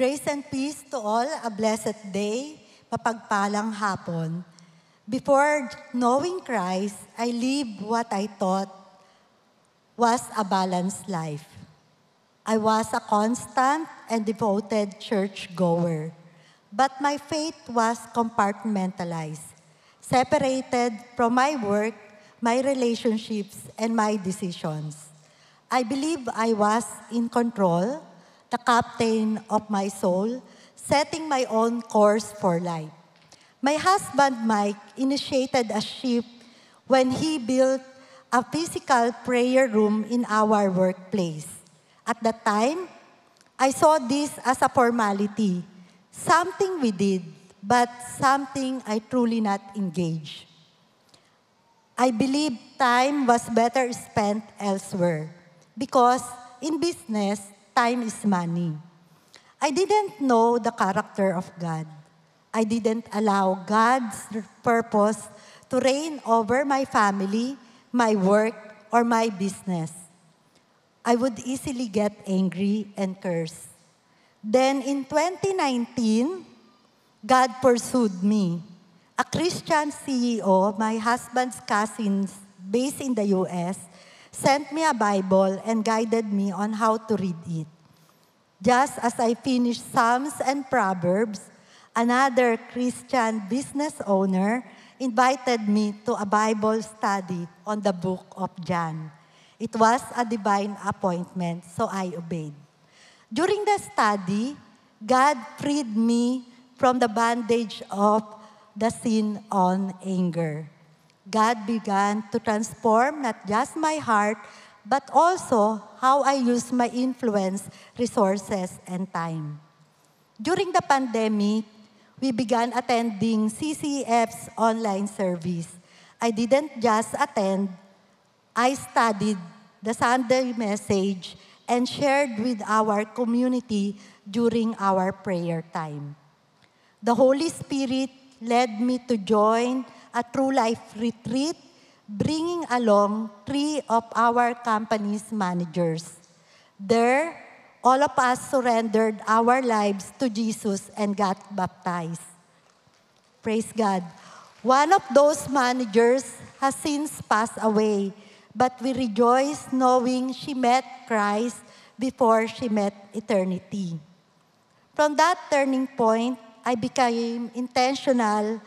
Grace and peace to all, a blessed day, mapagpalang hapon. Before knowing Christ, I lived what I thought was a balanced life. I was a constant and devoted churchgoer, but my faith was compartmentalized, separated from my work, my relationships, and my decisions. I believe I was in control, the captain of my soul, setting my own course for life. My husband, Mike, initiated a shift when he built a physical prayer room in our workplace. At that time, I saw this as a formality, something we did, but something I truly not engaged. I believe time was better spent elsewhere because in business, time is money. I didn't know the character of God. I didn't allow God's purpose to reign over my family, my work, or my business. I would easily get angry and curse. Then in 2019, God pursued me. A Christian CEO, my husband's cousins based in the US, sent me a Bible and guided me on how to read it. Just as I finished Psalms and Proverbs, another Christian business owner invited me to a Bible study on the book of John. It was a divine appointment, so I obeyed. During the study, God freed me from the bondage of the sin on anger. God began to transform not just my heart, but also how I use my influence, resources, and time. During the pandemic, we began attending CCF's online service. I didn't just attend, I studied the Sunday message and shared with our community during our prayer time. The Holy Spirit led me to join a True Life retreat, bringing along 3 of our company's managers. There, all of us surrendered our lives to Jesus and got baptized. Praise God. One of those managers has since passed away, but we rejoice knowing she met Christ before she met eternity. From that turning point, I became intentional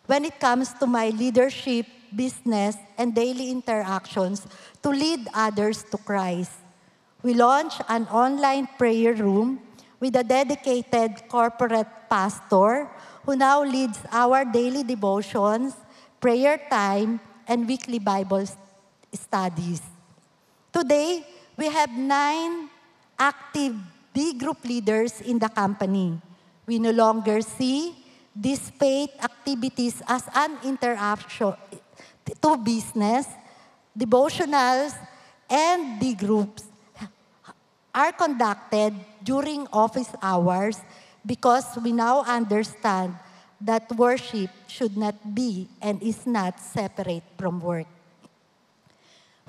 when it comes to my leadership, business, and daily interactions to lead others to Christ. We launched an online prayer room with a dedicated corporate pastor who now leads our daily devotions, prayer time, and weekly Bible studies. Today, we have 9 active B group leaders in the company. We no longer see these faith activities as an interaction to business, devotionals, and D groups are conducted during office hours because we now understand that worship should not be and is not separate from work.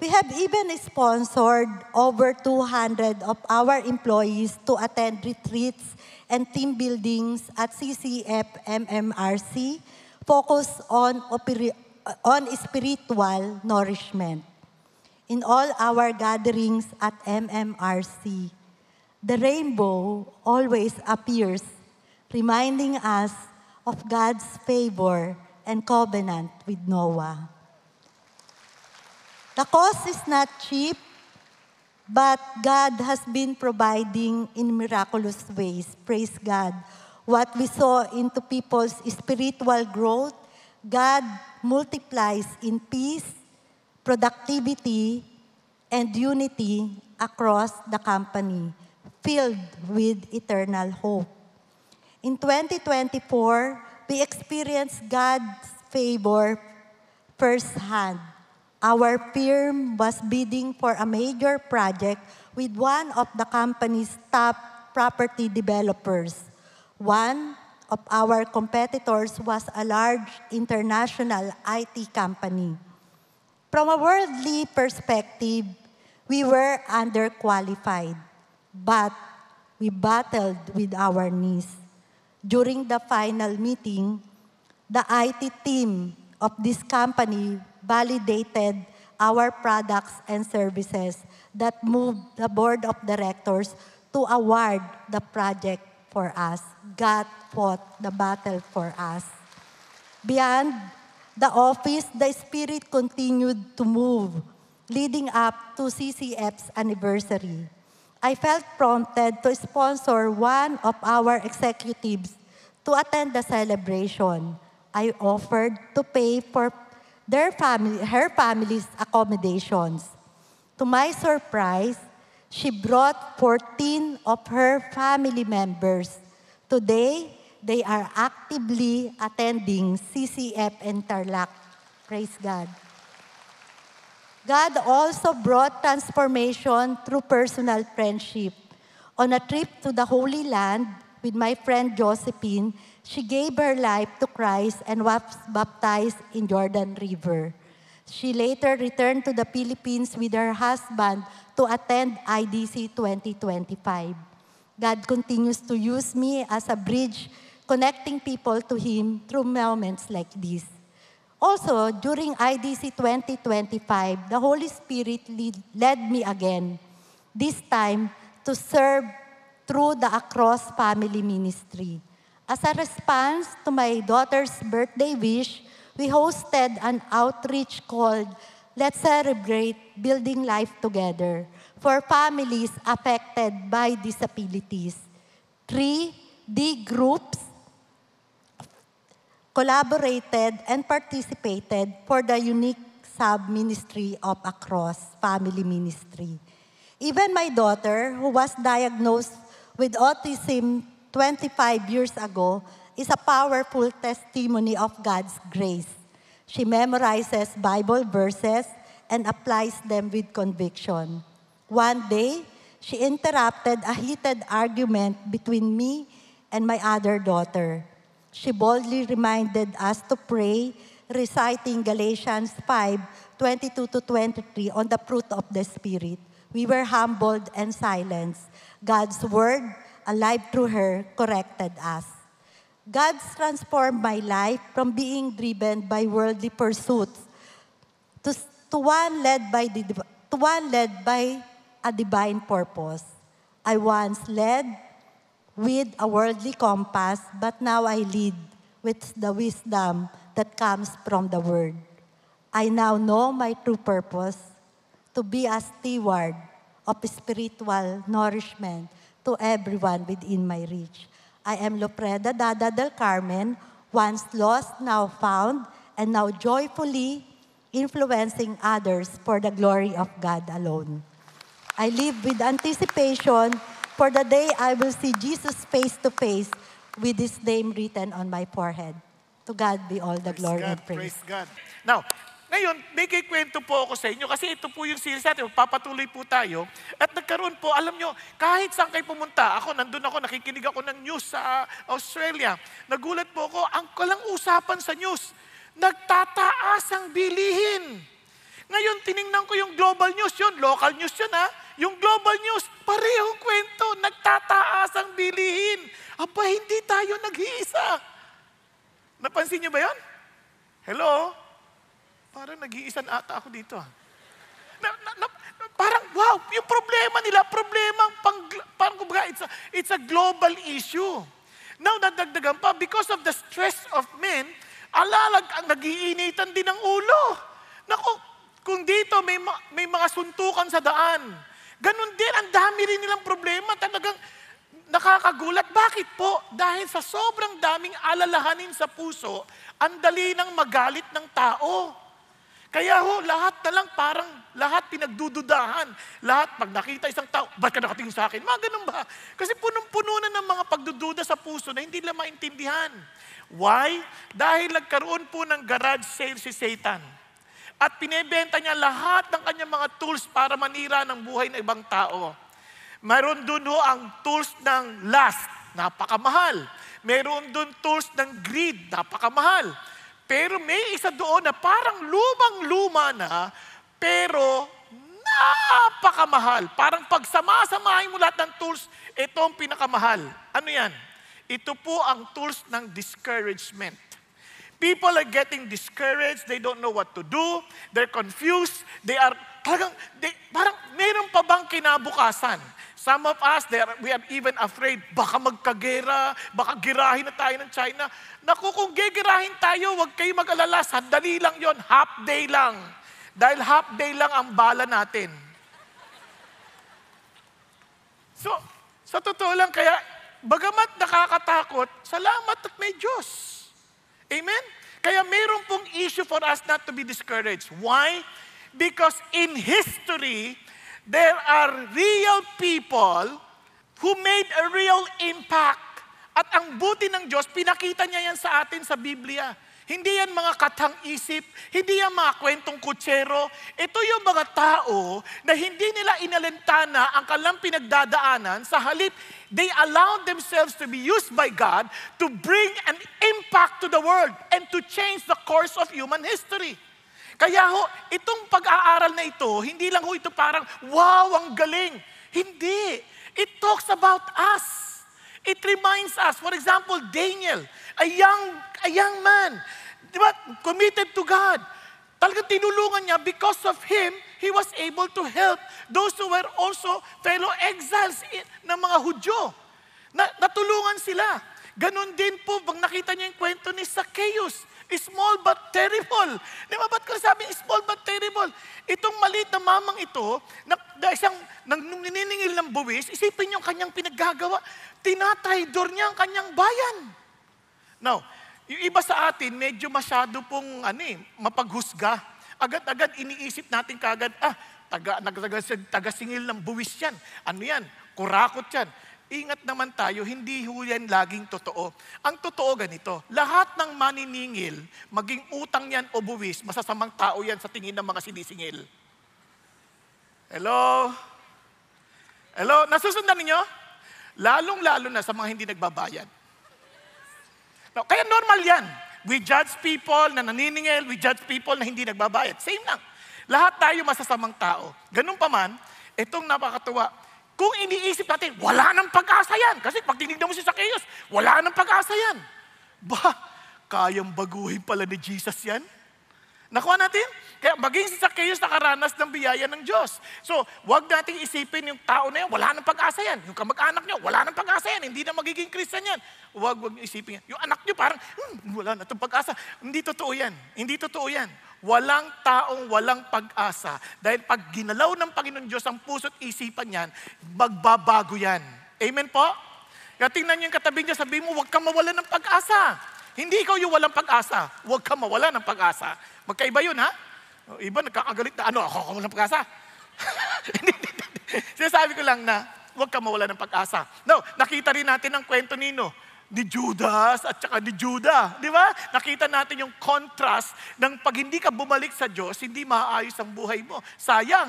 We have even sponsored over 200 of our employees to attend retreats and team buildings at CCF MMRC, focused on spiritual nourishment. In all our gatherings at MMRC, the rainbow always appears, reminding us of God's favor and covenant with Noah. The cost is not cheap, but God has been providing in miraculous ways. Praise God. What we saw into people's spiritual growth, God multiplies in peace, productivity, and unity across the company, filled with eternal hope. In 2024, we experienced God's favor firsthand. Our firm was bidding for a major project with one of the company's top property developers. One of our competitors was a large international IT company. From a worldly perspective, we were underqualified, but we battled with our knees. During the final meeting, the IT team of this company validated our products and services that moved the board of directors to award the project for us. God fought the battle for us. Beyond the office, the Spirit continued to move, leading up to CCF's anniversary. I felt prompted to sponsor one of our executives to attend the celebration. I offered to pay for her family's accommodations. To my surprise, she brought 14 of her family members. Today, they are actively attending CCF Interlac. Praise God. God also brought transformation through personal friendship. On a trip to the Holy Land with my friend Josephine, she gave her life to Christ and was baptized in Jordan River. She later returned to the Philippines with her husband to attend IDC 2025. God continues to use me as a bridge connecting people to Him through moments like this. Also, during IDC 2025, the Holy Spirit led me again, this time to serve through the Across Family Ministry. As a response to my daughter's birthday wish, we hosted an outreach called Let's Celebrate Building Life Together for families affected by disabilities. 3D groups collaborated and participated for the unique sub-ministry of Across Family Ministry. Even my daughter, who was diagnosed with autism 25 years ago, is a powerful testimony of God's grace. She memorizes Bible verses and applies them with conviction. One day, she interrupted a heated argument between me and my other daughter. She boldly reminded us to pray, reciting Galatians 5:22-23 on the fruit of the Spirit. We were humbled and silenced. God's word, alive through her, corrected us. God's transformed my life from being driven by worldly pursuits to one led by a divine purpose. I once led with a worldly compass, but now I lead with the wisdom that comes from the Word. I now know my true purpose, to be a steward of spiritual nourishment to everyone within my reach. I am Lopreda Dada del Carmen, once lost, now found, and now joyfully influencing others for the glory of God alone. I live with anticipation for the day I will see Jesus face to face with His name written on my forehead. To God be all the glory and praise. Praise God. Now, ngayon, may kikwento po ako sa inyo kasi ito po yung series natin. Papatuloy po tayo. At nagkaroon po, alam nyo, kahit saan kayo pumunta, nandun ako, nakikinig ako ng news sa Australia. Nagulat po ako, ang kalang usapan sa news, nagtataas ang bilihin. Ngayon, tiningnan ko yung global news yun, local news yun ha. Yung global news, parehong kwento, nagtataas ang bilihin. Aba, hindi tayo nag-iisa. Napansin niyo ba yan? Hello? Parang nag-iisan ata ako dito. Parang, wow, yung problema nila, parang kumbaga, it's a global issue. Now, nadagdagan pa, because of the stress of men, ang nag-iinitan din ng ulo. Naku, kung dito may mga suntukan sa daan, ganun din, ang dami rin nilang problema. Talagang nakakagulat. Bakit po? Dahil sa sobrang daming alalahanin sa puso, ang dali nang magalit ng tao. Kaya lahat na lang parang lahat pinagdududahan. Lahat, pag nakita isang tao, ba't ka nakatingin sa akin? Mga ganun ba? Kasi punong-puno na ng mga pagdududa sa puso na hindi nila maintindihan. Why? Dahil nagkaroon po ng garage sale si Satan. At pinebenta niya lahat ng kanyang mga tools para manira ng buhay ng ibang tao. Mayroon dun ang tools ng lust, napakamahal. Mayroon dun tools ng greed, napakamahal. Pero may isa doon na parang lumang-luma na, pero napakamahal. Parang pagsamasamahin mo lahat ng tools, ito ang pinakamahal. Ano yan? Ito po ang tools ng discouragement. People are getting discouraged. They don't know what to do. They're confused. Parang meron pa bang kinabukasan? Some of us, we are even afraid, baka magkagera, baka girahin na tayo ng China. Naku, kung gigirahin tayo, huwag kayo mag-alala. Sandali lang yon, half day lang. Dahil half day lang ang bala natin. So, sa totoo lang, kaya, bagamat nakakatakot, salamat at may Diyos. Amen? Kaya meron pong issue for us not to be discouraged. Why? Because in history, there are real people who made a real impact. At ang buti ng Diyos, pinakita niya yan sa atin sa Biblia. Hindi yan mga katang-isip, hindi yan mga kwentong kutsero. Ito yung mga tao na hindi nila inalintana ang kanilang pinagdadaanan. Sa halip, they allowed themselves to be used by God to bring an impact to the world and to change the course of human history. Kaya ho, itong pag-aaral na ito, hindi lang ho ito parang, wow, ang galing. Hindi. It talks about us. It reminds us, for example, Daniel, a young man, di ba, committed to God. Talagang tinulungan niya, because of him, he was able to help those who were also fellow exiles ng mga Hudyo. Natulungan sila. Ganon din po, pag nakita niyo yung kwento ni Zacchaeus, small but terrible. Di ba, ba't ko sabi small but terrible? Itong maliit na mamang ito, na isang nininingil ng buwis, isipin niyo ang kanyang pinaggagawa. Tinatraidor niya ang kanyang bayan. Now, yung iba sa atin, medyo masyado pong mapaghusga. Agad-agad iniisip natin kagad, taga-singil ng buwis yan. Ano yan? Kurakot yan. Ingat naman tayo, hindi ho yan laging totoo. Ang totoo ganito, lahat ng maniningil, maging utang yan o buwis, masasamang tao yan sa tingin ng mga sinisingil. Hello? Hello? Nasusundan ninyo? Lalong-lalo na sa mga hindi nagbabayad. No, kaya normal yan. We judge people na naniningil, we judge people na hindi nagbabayad. Same lang. Lahat tayo masasamang tao. Ganun pa man, itong napakatuwa, kung iniisip natin, wala nang pag-asa yan. Kasi pag tinignan mo si Zacchaeus, wala nang pag-asa yan. Kayang baguhin pala ni Jesus yan? Nakuha natin? Kaya maging si Zacchaeus nakaranas ng biyaya ng Diyos. So, wag nating isipin yung tao na yan, wala nang pag-asa yan. Yung kamag-anak nyo, wala nang pag-asa yan. Hindi na magiging Christian yan. Wag isipin yan. Yung anak nyo parang, wala na itong pag-asa. Hindi totoo yan. Hindi totoo yan. Walang taong walang pag-asa. Dahil pag ginalaw ng Panginoon Diyos ang puso't isipan yan, magbabago yan. Amen po? Kaya tingnan niyo yung katabi niya, sabihin mo, huwag kang mawala ng pag-asa. Hindi ikaw yung walang pag-asa. Huwag kang mawala ng pag-asa. Magkaiba yun, ha? Iba nagkakagalit na, ako walang pag-asa. Sinasabi ko lang na, huwag kang mawala ng pag-asa. No, nakita rin natin ang kwento ni Judas at saka ni Judah. Di ba? Nakita natin yung contrast ng pag hindi ka bumalik sa Diyos, hindi maayos ang buhay mo. Sayang.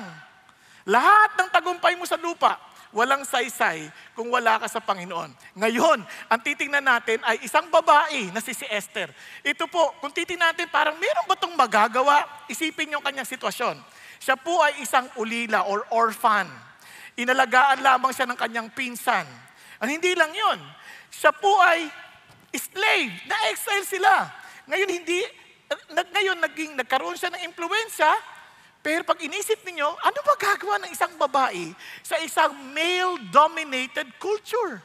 Lahat ng tagumpay mo sa lupa, walang saysay kung wala ka sa Panginoon. Ngayon, ang titingnan natin ay isang babae na si Esther. Ito po, kung titingnan natin, parang meron ba itong magagawa? Isipin yung kanyang sitwasyon. Siya po ay isang ulila or orphan. Inalagaan lamang siya ng kanyang pinsan. At hindi lang yon. Siya po ay slave, na-exile sila. Ngayon nagkaroon siya ng impluwensya, pero pag inisip niyo, ano ba gagawa ng isang babae sa isang male-dominated culture?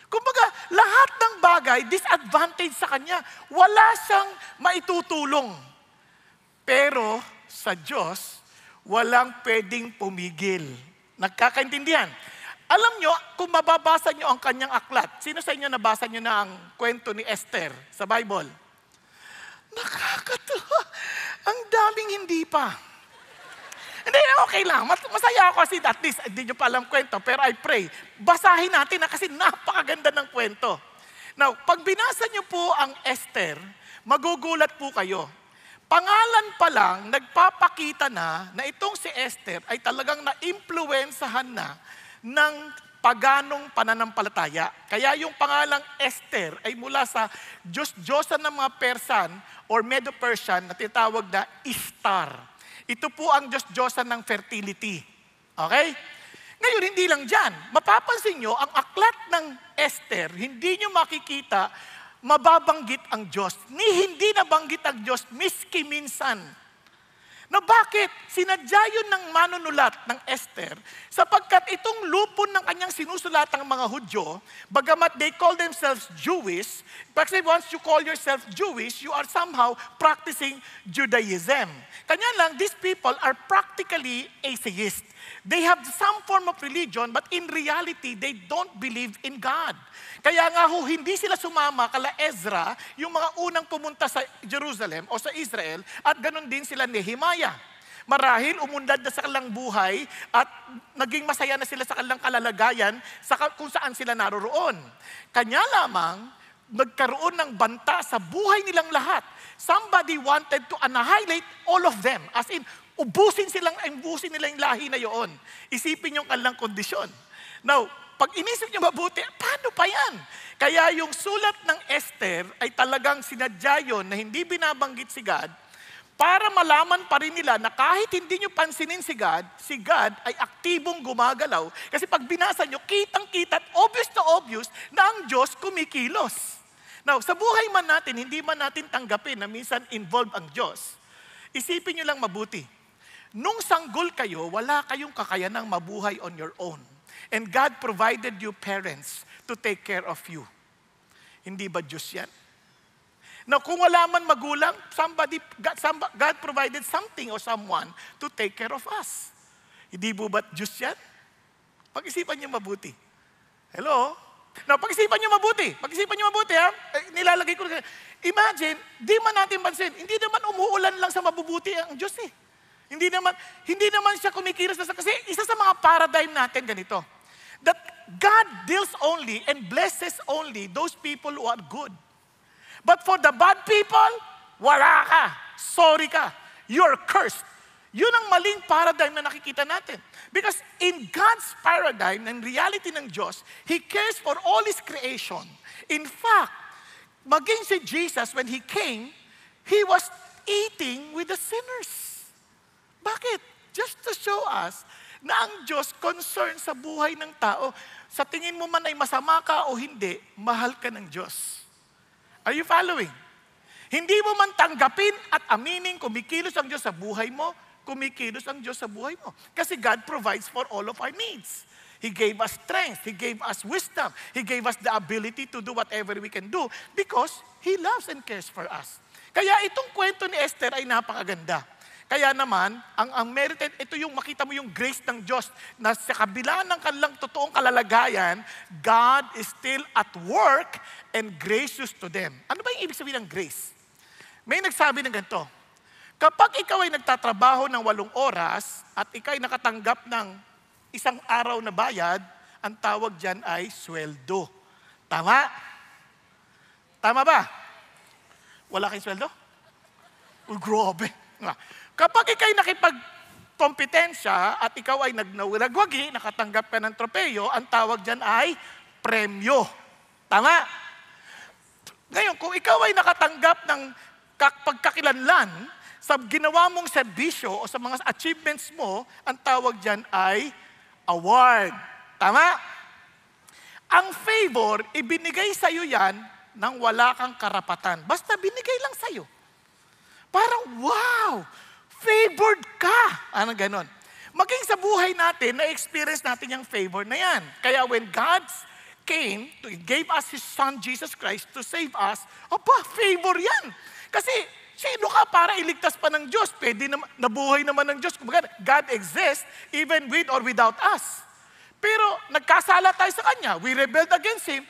Kumbaga, lahat ng bagay, disadvantage sa kanya. Wala siyang maitutulong. Pero sa Diyos, walang pwedeng pumigil. Nagkakaintindihan? Alam nyo, kung mababasa nyo ang kanyang aklat, sino sa inyo nabasa nyo na ang kwento ni Esther sa Bible? Nakakatuwa. Ang daming hindi pa. Hindi, okay lang. Masaya ako kasi at least, hindi nyo pa alam kwento, pero I pray, basahin natin na kasi napakaganda ng kwento. Now, pag binasa nyo po ang Esther, magugulat po kayo. Pangalan pa lang, nagpapakita na itong si Esther ay talagang na-impluensahan na ng paganong pananampalataya. Kaya yung pangalang Esther ay mula sa Diyos-Diyosan ng mga Persan or Medo-Persian na tinatawag na Ishtar. Ito po ang Diyos-Diyosan ng fertility. Okay? Ngayon, hindi lang dyan. Mapapansin nyo, ang aklat ng Esther, hindi nyo makikita mababanggit ang Diyos. Hindi nabanggit ang Diyos, miski minsan. Na bakit? Sinadya yun ng manunulat ng Esther sapagkat itong lupon ng kanyang sinusulatang mga Hudyo, bagamat they call themselves Jewish, kasi once you call yourself Jewish, you are somehow practicing Judaism. Kanya lang, these people are practically atheist. They have some form of religion, but in reality, they don't believe in God. Kaya nga hindi sila sumama kala Ezra, yung mga unang pumunta sa Jerusalem o sa Israel, at ganun din sila Nehemiah. Marahil umunlad na sa kanilang buhay at naging masaya na sila sa kanilang kalalagayan kung saan sila naroroon. Kanya lamang, nagkaroon ng banta sa buhay nilang lahat. Somebody wanted to annihilate all of them. As in, ubusin nila yung lahi na yun. Isipin yung kanilang kondisyon. Now, pag inisip niyo mabuti, paano pa yan? Kaya yung sulat ng Esther ay talagang sinadya yun na hindi binabanggit si God para malaman pa rin nila na kahit hindi niyo pansinin si God ay aktibong gumagalaw. Kasi pag binasa niyo, kitang-kita at obvious to obvious na ang Diyos kumikilos. Now, sa buhay man natin, hindi man natin tanggapin na minsan involved ang Diyos. Isipin niyo lang mabuti. Nung sanggol kayo, wala kayong kakayanang mabuhay on your own. And God provided you parents to take care of you. Hindi ba Diyos yan? Now, kung wala man magulang, God provided something or someone to take care of us. Hindi ba Diyos yan? Pag-isipan niyo mabuti. Hello? Now, pag-isipan niyo mabuti. Ha? Nilalagay ko. Imagine, di man natin pansin, hindi naman umuulan lang sa mabubuti ang Diyos eh. Hindi naman siya kumikilos na kasi isa sa mga paradigm natin ganito. That God deals only and blesses only those people who are good. But for the bad people, wala ka. Sorry ka. You're cursed. Yun ang maling paradigm na nakikita natin. Because in God's paradigm, ng reality ng Diyos, He cares for all His creation. In fact, maging si Jesus, when He came, He was eating with the sinners. Bakit? Just to show us na ang Diyos concerned sa buhay ng tao. Sa tingin mo man ay masama ka o hindi, mahal ka ng Diyos. Are you following? Hindi mo man tanggapin at aminin kumikilos ang Diyos sa buhay mo, kumikilos ang Diyos sa buhay mo. Kasi God provides for all of our needs. He gave us strength. He gave us wisdom. He gave us the ability to do whatever we can do because He loves and cares for us. Kaya itong kwento ni Esther ay napakaganda. Kaya naman, ang merited, ito yung makita mo yung grace ng Diyos na sa kabila ng kanilang totoong kalalagayan, God is still at work and gracious to them. Ano ba yung ibig sabihin ng grace? May nagsabi ng ganito, kapag ikaw ay nagtatrabaho ng 8 oras at ikaw ay nakatanggap ng 1 araw na bayad, ang tawag dyan ay sweldo. Tama? Tama ba? Wala kayong sweldo? Uy, grabe. Kapag ikaw'y nakipagkompetensya at ikaw ay nagnawagwagi, nakatanggap ka ng tropeyo, ang tawag dyan ay premyo. Tama? Ngayon, kung ikaw ay nakatanggap ng pagkakilanlan sa ginawa mong serbisyo o sa mga achievements mo, ang tawag dyan ay award. Tama? Ang favor, ibinigay sa'yo yan nang wala kang karapatan. Basta binigay lang sa'yo. Parang, wow! Favored ka! Ano ganon? Maging sa buhay natin, na-experience natin yung favor na yan. Kaya when God came, gave us His Son, Jesus Christ, to save us, favor yan. Kasi, sino ka para iligtas pa ng Diyos? Pwede nabuhay naman ng Diyos. God exists even with or without us. Pero, nagkasala tayo sa Kanya. We rebelled against Him.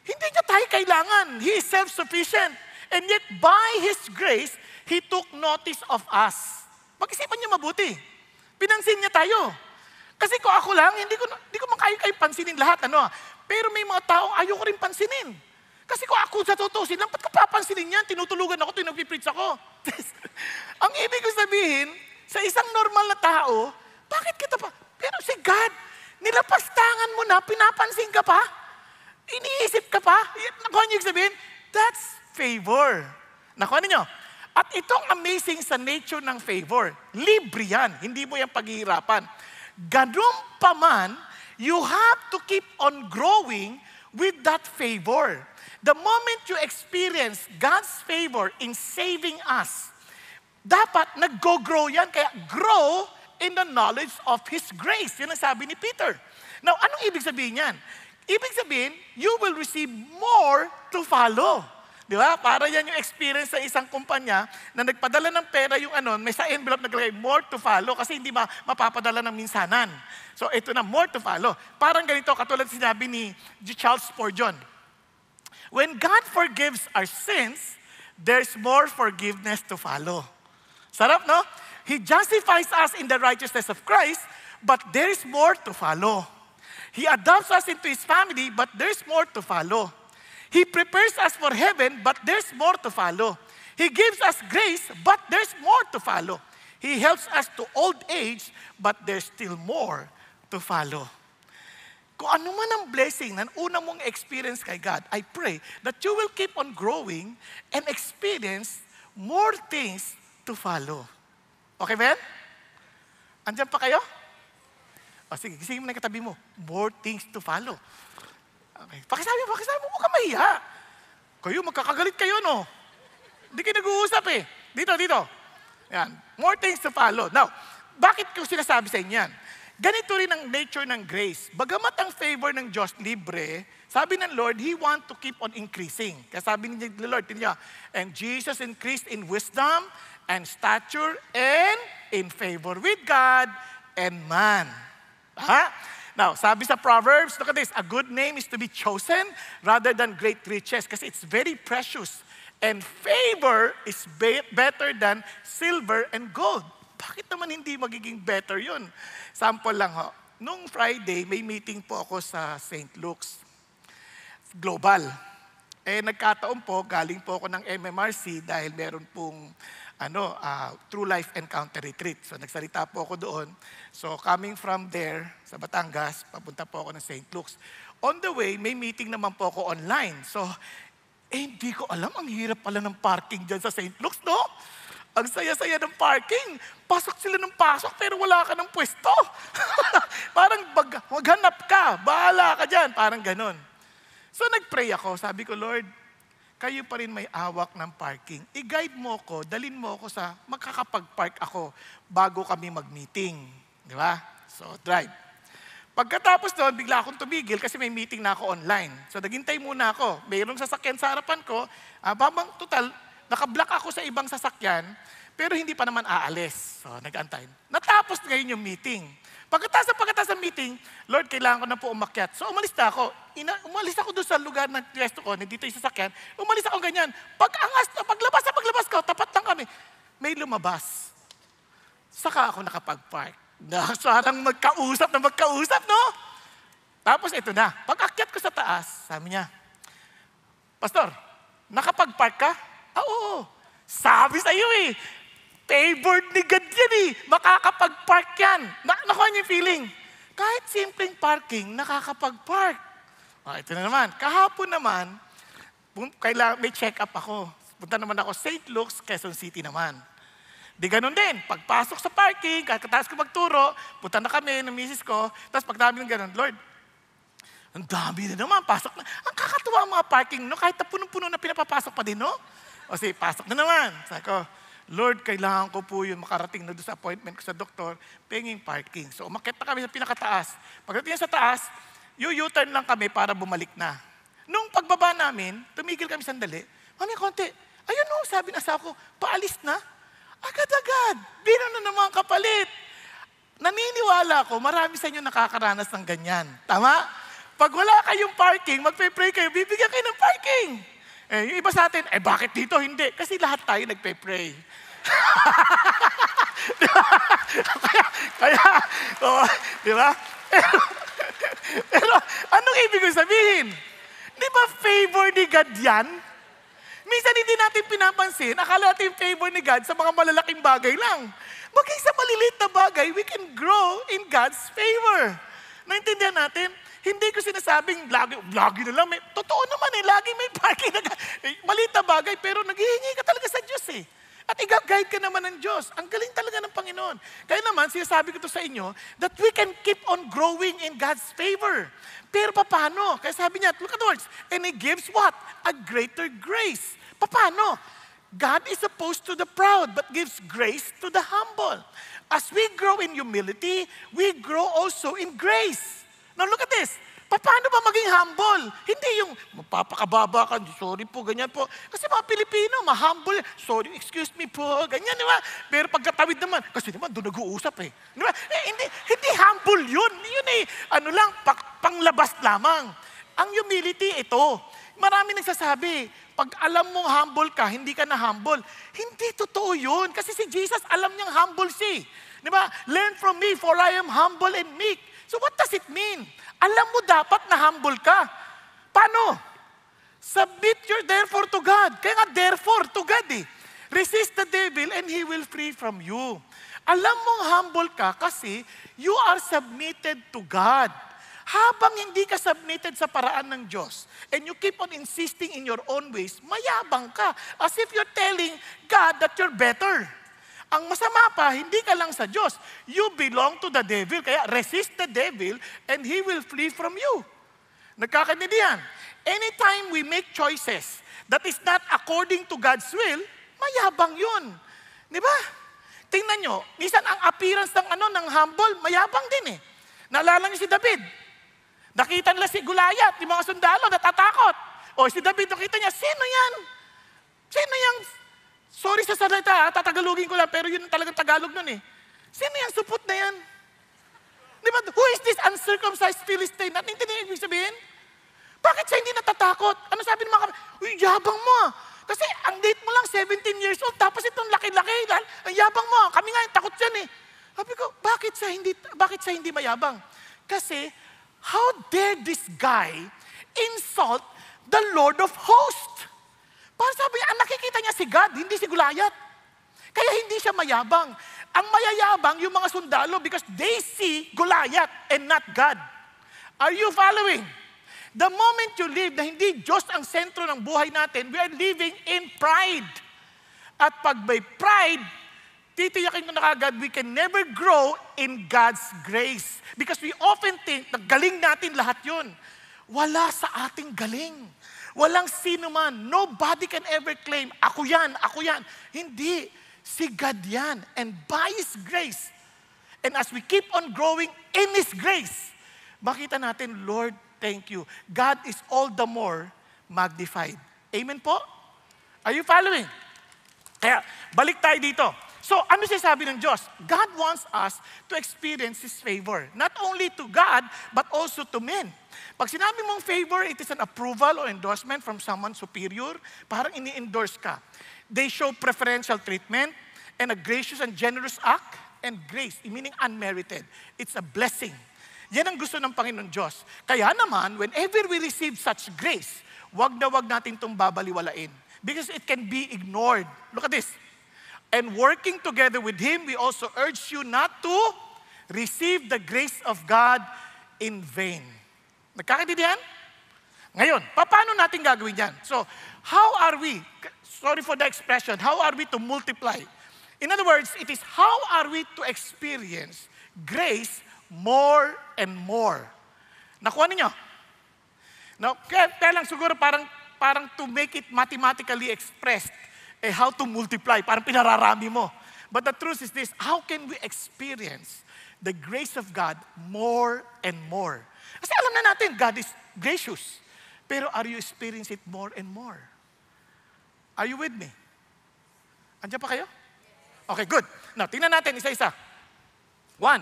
Hindi niya tayo kailangan. He is self-sufficient. And yet, by His grace, He took notice of us. Pag-isipan niyo mabuti. Pinansin niya tayo. Kasi kung ako lang, hindi ko makaya pansinin lahat. Pero may mga taong ayoko rin pansinin. Kasi kung ako sa tutusin lang, ba't ko papansinin yan? Tinutulugan ako, nagpipreach ako. Ang ibig ko sabihin, sa isang normal na tao, bakit kita pa? Pero si God, nilapastangan mo na, pinapansin ka pa? Iniisip ka pa? Nakuha niyo sabihin, that's favor. Nakuha niyo? At itong amazing sa nature ng favor, libre yan. Hindi mo yan paghihirapan. ganun pa man, you have to keep on growing with that favor. The moment you experience God's favor in saving us, dapat nag-grow yan. Kaya grow in the knowledge of His grace. Yan ang sabi ni Peter. Now, anong ibig sabihin yan? Ibig sabihin, you will receive more to follow. Di ba? Para yan yung experience sa isang kumpanya na nagpadala ng pera yung may sa envelope naglagay, more to follow, kasi hindi mapapadala ng minsanan. So, ito na, more to follow. Parang ganito, katulad sinabi ni Charles Spurgeon. When God forgives our sins, there's more forgiveness to follow. Sarap, no? He justifies us in the righteousness of Christ, but there's more to follow. He adopts us into His family, but there's more to follow. He prepares us for heaven, but there's more to follow. He gives us grace, but there's more to follow. He helps us to old age, but there's still more to follow. Kung ano man ang blessing na una mong experience kay God, I pray that you will keep on growing and experience more things to follow. Okay, Ben? Andyan pa kayo? O sige, gisingin mo na yung katabi mo. More things to follow. Okay. Pakisabi mo, huwag ka mahiya. Kayo, magkakagalit kayo, no? Hindi kayo nag-uusap eh. Dito. Yan. More things to follow. Now, bakit ko sinasabi sa inyo yan? Ganito rin ang nature ng grace. Bagamat ang favor ng Diyos libre, sabi ng Lord, He want to keep on increasing. Kaya sabi ni Lord, tinya, and Jesus increased in wisdom and stature and in favor with God and man. Ha? Now, sabi sa Proverbs, look at this, a good name is to be chosen rather than great riches kasi it's very precious. And favor is better than silver and gold. Bakit naman hindi magiging better yun? Sample lang ho. Nung Friday, may meeting po ako sa St. Luke's Global. Nagkataon po, galing po ako ng MMRC dahil meron pong True Life Encounter Retreat. So nagsalita po ako doon. So coming from there, sa Batangas, papunta po ako ng St. Luke's. On the way, may meeting naman po ako online. So, hindi ko alam, ang hirap pala ng parking dyan sa St. Luke's, no? Ang saya-saya ng parking. Pasok sila ng pasok pero wala ka ng pwesto. Parang maghanap ka, bahala ka dyan. Parang ganon. So nag-pray ako. Sabi ko, Lord, kayo pa rin may awak ng parking. I-guide mo ko, dalin mo ko sa makakapag-park ako bago kami mag-meeting. Di ba? So, drive. Pagkatapos doon, bigla akong tumigil kasi may meeting na ako online. So, naghintay muna ako. Mayroong sasakyan sa harapan ko. Babang total, nakablock ako sa ibang sasakyan, pero hindi pa naman aalis. So, nag-antay. Natapos ngayon yung meeting. Pagkatapos ng meeting, Lord, kailangan ko na po umakyat. So, umalis na ako. Umalis ako doon sa lugar ng resto ko, dito yung sasakyan. Umalis ako ganyan. Paglabas ko, tapat lang kami. May lumabas. Saka ako nakapag-park. Sarang magkausap, no? Tapos ito na. Pag-akyat ko sa taas, sabi niya, Pastor, nakapag-park ka? Oo. Sabi sa iyo eh. Favored ni God yan eh. Makakapag-park yan. Nakuha niyo yung feeling. Kahit simpleng parking, nakakapag-park. Ito na naman. Kahapon naman, may check-up ako. Punta naman ako St. Luke's, Quezon City naman. Di ganun din. Pagpasok sa parking, kakataas ko magturo, punta na kami ng misis ko, tapos pagdami ng ganun, Lord, ang dami na naman, pasok na. Ang kakatuwa ang mga parking, no? Kahit na punong-puno na pinapapasok pa din, no? O sige, pasok na naman. Sabi ko, Lord, kailangan ko po yun makarating na doon sa appointment ko sa doktor, penging parking. So umakyat na kami sa pinakataas. Pagdating sa taas, U-turn lang kami para bumalik na. Nung pagbaba namin, tumigil kami sandali. Mami, konti. Ayun no, sabi ng asawa ko, paalis na. Agad-agad. Bino na naman kapalit. Naniniwala ko, marami sa inyo nakakaranas ng ganyan. Tama? Pag wala kayong parking, magpe-pray kayo, bibigyan kayo ng parking. Yung iba sa atin, bakit dito? Hindi. Kasi lahat tayo nagpe-pray. Di ba? Pero, anong ibig sabihin? Di ba favor ni God yan? Minsan hindi natin pinapansin, akala natin yung favor ni God sa mga malalaking bagay lang. Maging sa maliliit na bagay, we can grow in God's favor. Naintindihan natin? Hindi ko sinasabing lagi na lang. Totoo naman lagi may parking na maliit na bagay, pero naghihingi ka talaga sa Diyos eh. At i-guide ka naman ng Diyos. Ang galing talaga ng Panginoon. Kaya naman, sinasabi ko to sa inyo, that we can keep on growing in God's favor. Pero paano? Kaya sabi niya, look at the words, and He gives what? A greater grace. Paano? God is opposed to the proud, but gives grace to the humble. As we grow in humility, we grow also in grace. Now look at this. Paano ba maging humble? Hindi yung mapapakababa ka, sorry po, ganyan po. Kasi mga Pilipino, ma-humble, sorry, excuse me po, ganyan, di ba? Pero pagkatawid naman, kasi naman doon nag-uusap eh. Di ba? Hindi humble yun. Yun eh, panglabas lamang. Ang humility, ito. Marami nagsasabi, pag alam mong humble ka, hindi ka na humble. Hindi totoo yun. Kasi si Jesus, alam niyang humble siya. Di ba? Learn from me, for I am humble and meek. So what does it mean? Alam mo dapat na humble ka. Paano? Submit your therefore to God. Kaya nga therefore to God eh. Resist the devil and he will flee from you. Alam mong humble ka kasi you are submitted to God. Habang hindi ka submitted sa paraan ng Diyos and you keep on insisting in your own ways, mayabang ka. As if you're telling God that you're better. Ang masama pa, hindi ka lang sa Diyos. You belong to the devil. Kaya resist the devil and he will flee from you. Nagkakaintindihan? Anytime we make choices that is not according to God's will, mayabang yun. Di ba? Tingnan nyo, minsan ang appearance ng humble, mayabang din eh. Naalala niyo si David. Nakita nila si Goliath, yung mga sundalo, natatakot. O si David, nakita niya, sino yan? Sino yang... Sorry sa salita, tatagalogin ko lang, pero yun ang talagang Tagalog nun eh. Sino yung supot na yan? Di ba? Who is this uncircumcised Philistine? At hindi na ibig sabihin? Bakit siya hindi natatakot? Ano sabi ng mga uy, yabang mo ah. Kasi ang date mo lang 17 years old, tapos itong laki-laki, ang yabang mo. Kami nga, takot yan eh. Sabi ko, bakit siya hindi mayabang? Kasi, how dare this guy insult the Lord of hosts? Para sabi niya, nakikita niya si God, hindi si Goliath. Kaya hindi siya mayabang. Ang mayayabang yung mga sundalo because they see Goliath and not God. Are you following? The moment you live na hindi Diyos ang sentro ng buhay natin, we are living in pride. At pag may pride, titiyakin ko na kagad, we can never grow in God's grace. Because we often think na galing natin lahat yun. Wala sa ating galing. Walang sino man. Nobody can ever claim, ako yan, ako yan. Hindi. Si God yan. And by His grace, and as we keep on growing in His grace, makita natin, Lord, thank you. God is all the more magnified. Amen po? Are you following? Kaya, balik tayo dito. So, ano sinasabi ng Diyos? God wants us to experience His favor. Not only to God, but also to men. Pag sinabi mong favor, it is an approval or endorsement from someone superior. Parang ini-endorse ka. They show preferential treatment and a gracious and generous act and grace, meaning unmerited. It's a blessing. Yan ang gusto ng Panginoon Diyos. Kaya naman, whenever we receive such grace, wag natin itong babaliwalain. Because it can be ignored. Look at this. And working together with Him, we also urge you not to receive the grace of God in vain. Nagkakaintindihan? Ngayon, paano natin gagawin yan? So, how are we, sorry for the expression, how are we to multiply? In other words, it is how are we to experience grace more and more? Nakuha ninyo? No, kaya lang siguro parang to make it mathematically expressed, how to multiply, parang pinararami mo. But the truth is this, how can we experience the grace of God more and more? Kasi alam na natin, God is gracious. Pero are you experiencing it more and more? Are you with me? Andiyan pa kayo? Okay, good. Now, tingnan natin isa-isa. One,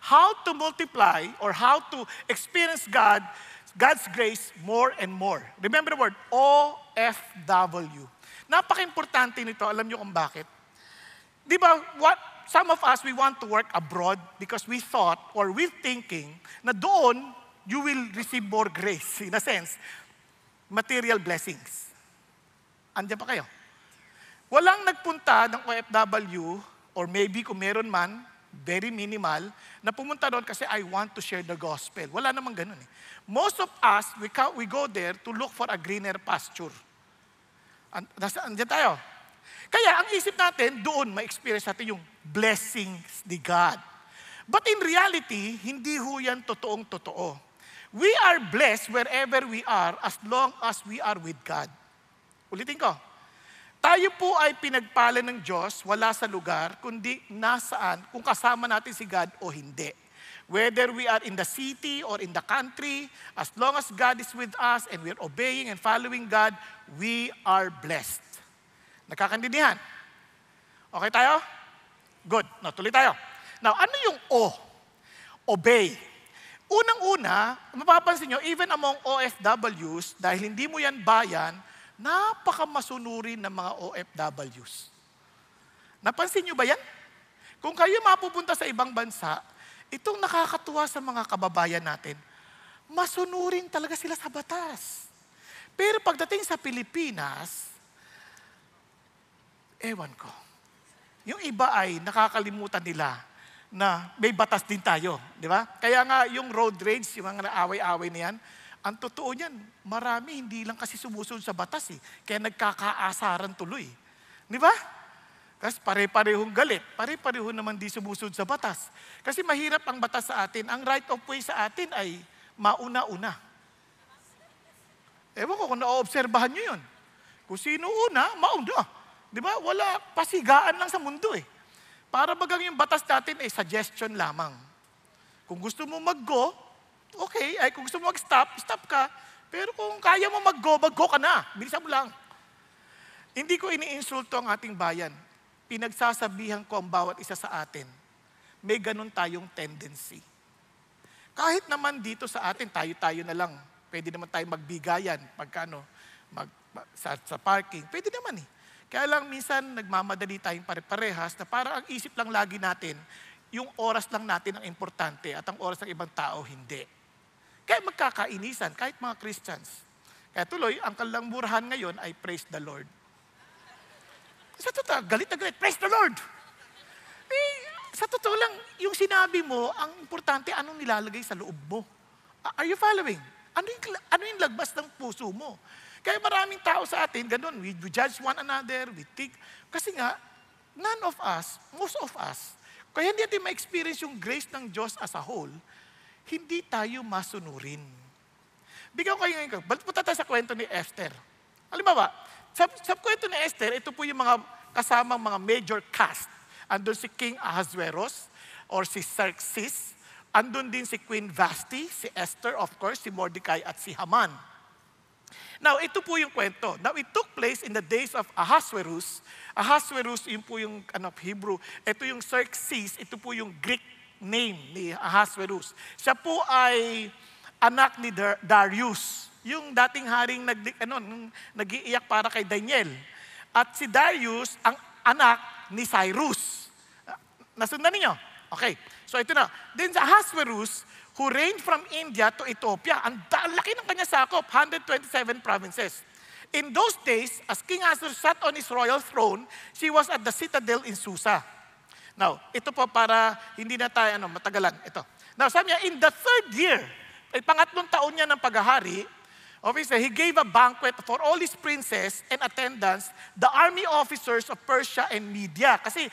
how to multiply or how to experience God's grace more and more. Remember the word, OFW. Napaka-importante nito. Alam niyo kung bakit? Di ba, some of us, we want to work abroad because we thought or we're thinking na doon, you will receive more grace. In a sense, material blessings. Andiyan pa kayo? Walang nagpunta ng OFW or maybe kung meron man, very minimal, na pumunta doon kasi I want to share the gospel. Wala namang ganun eh. Most of us, we go there to look for a greener pasture. Andiyan tayo. Kaya ang isip natin, doon ma-experience natin yung blessings ni God. But in reality, hindi ho yan totoong-totoo. We are blessed wherever we are as long as we are with God. Ulitin ko. Tayo po ay pinagpala ng Diyos, wala sa lugar, kundi nasaan, kung kasama natin si God o hindi. Whether we are in the city or in the country, as long as God is with us and we're obeying and following God, we are blessed. Nagkakandidihan? Okay tayo? Good. No, tuloy tayo. Now, ano yung O? Obey. Unang-una, mapapansin nyo, even among OFWs, dahil hindi mo yan bayan, napakamasunurin ng mga OFWs. Napansin nyo ba yan? Kung kayo mapupunta sa ibang bansa, itong nakakatuwa sa mga kababayan natin, masunurin talaga sila sa batas. Pero pagdating sa Pilipinas, ewan ko. Yung iba ay nakakalimutan nila na may batas din tayo, di ba? Kaya nga yung road rage, yung mga naaway-away na yan, ang totoo niyan, marami hindi lang kasi sumusunod sa batas eh. Kaya nagkakaasaran tuloy. Di ba? Kasi pare-parehong galit, pare-pareho naman di sumusunod sa batas. Kasi mahirap ang batas sa atin. Ang right of way sa atin ay mauna-una. Ewan ko kung naoobserbahan nyo yun. Kung sino una, mauna. Di ba? Wala, pasigaan lang sa mundo eh. Para bagang yung batas natin ay suggestion lamang. Kung gusto mo mag-go, okay. Ay kung gusto mo mag-stop, stop ka. Pero kung kaya mo mag-go ka na. Bilisan mo lang. Hindi ko iniinsulto ang ating bayan. Pinagsasabihan ko ang bawat isa sa atin. May ganun tayong tendency. Kahit naman dito sa atin, tayo-tayo na lang. Pwede naman tayo magbigayan pagkano, sa parking. Pwede naman eh. Kaya lang minsan nagmamadali tayong pare-parehas na parang ang isip lang lagi natin, yung oras lang natin ang importante at ang oras ng ibang tao hindi. Kaya magkakainisan kahit mga Christians. Kaya tuloy, ang kalangmurahan ngayon ay praise the Lord. Sa totoo, galit na galit, praise the Lord! Eh, sa totoo lang, yung sinabi mo, ang importante, anong nilalagay sa loob mo? Are you following? Ano yung lagbas ng puso mo? Kaya maraming tao sa atin, ganun, we judge one another, we think. Kasi nga, none of us, most of us, kaya hindi natin ma-experience yung grace ng Diyos as a whole, hindi tayo masunurin. Bigyan ko kayo ngayon, punta tayo sa kwento ni Esther. Halimbawa, sa kwento ni Esther, ito po yung mga kasamang mga major cast. Andun si King Ahasuerus or si Xerxes. Andun din si Queen Vashti, si Esther, of course, si Mordecai at si Haman. Now, ito po yung kwento. Now, it took place in the days of Ahasuerus. Ahasuerus, yun po yung Hebrew. Ito yung Xerxes, ito po yung Greek name ni Ahasuerus. Siya po ay anak ni Darius. Yung dating haring nag-iiyak para kay Daniel. At si Darius, ang anak ni Cyrus. Nasundan niyo? Okay. So ito na. Then sa Ahasuerus, who reigned from India to Ethiopia. Ang laki ng kanya sakop, 127 provinces. In those days, as King Ahasuerus sat on his royal throne, she was at the citadel in Susa. Now, ito po para hindi na tayo matagalan. Ito. Now, sabi niya, in the third year, ay pangatlong taon niya ng paghahari, obviously, he gave a banquet for all his princes and attendants, the army officers of Persia and Media. Kasi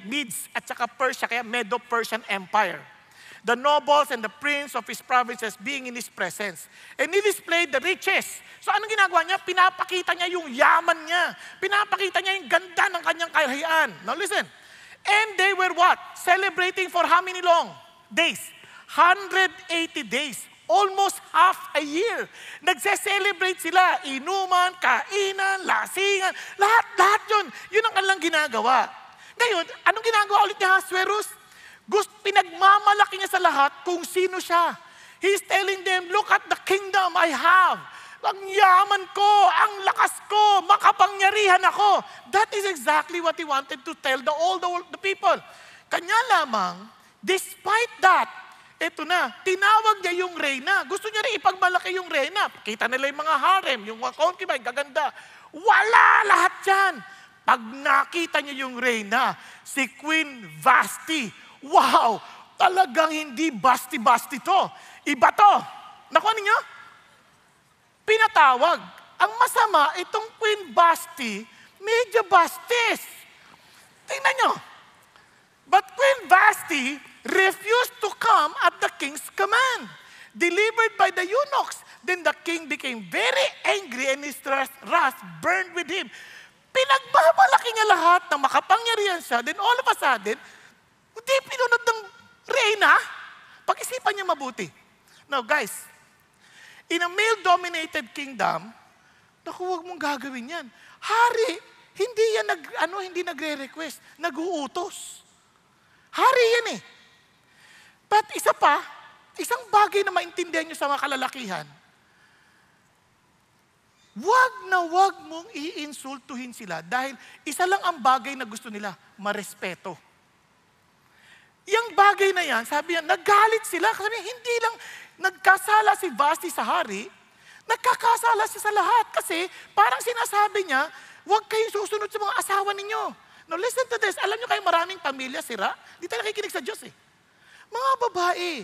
Medes at saka Persia, kaya Medo-Persian Empire. The nobles and the prince of his provinces being in his presence. And he displayed the riches. So anong ginagawa niya? Pinapakita niya yung yaman niya. Pinapakita niya yung ganda ng kanyang kaharian. Now listen. And they were what? Celebrating for how many long days? 180 days. Almost half a year. Nagse-celebrate sila. Inuman, kainan, lasingan. Lahat yun. Yun ang kanilang ginagawa. Ngayon, anong ginagawa ulit ni Ahasuerus? Pinagmamalaki niya sa lahat kung sino siya. He's telling them, look at the kingdom I have. Ang yaman ko, ang lakas ko, makapangyarihan ako. That is exactly what he wanted to tell all the people. Kanya lamang, despite that, eto na, tinawag niya yung reyna. Gusto niya rin ipagmalaki yung reyna. Kita nila yung mga harem, yung mga concubine, gaganda. Wala lahat yan. Pag nakita niya yung reyna, si Queen Vashti, wow, talagang hindi basti-basti to. Iba to. Nakuha ninyo? Pinatawag. Ang masama, itong Queen Vashti, medyo bastis. Tingnan nyo. But Queen Vashti refused to come at the king's command, delivered by the eunuchs. Then the king became very angry and his wrath burned with him. Pinagbabalaki niya lahat ng makapangyarihan siya. Then all of a sudden, hindi pinunod ng reyna. Pag-isipan niya mabuti. Now guys, in a male-dominated kingdom, naku, huwag mong gagawin yan. Hari, hindi yan hindi nagre-request, nag-uutos. Hari yan eh. But isa pa, isang bagay na maintindihan nyo sa mga kalalakihan, wag mong iinsultuhin sila dahil isa lang ang bagay na gusto nila, marespeto. Yang bagay na yan, sabi niya, naggalit sila kasi hindi lang nagkasala si Vashti sa hari, nagkakasala siya sa lahat kasi parang sinasabi niya, huwag kayong susunod sa mga asawa ninyo. Now listen to this, alam niyo kayo maraming pamilya sira, di tayo nakikinig sa Diyos eh. Mga babae,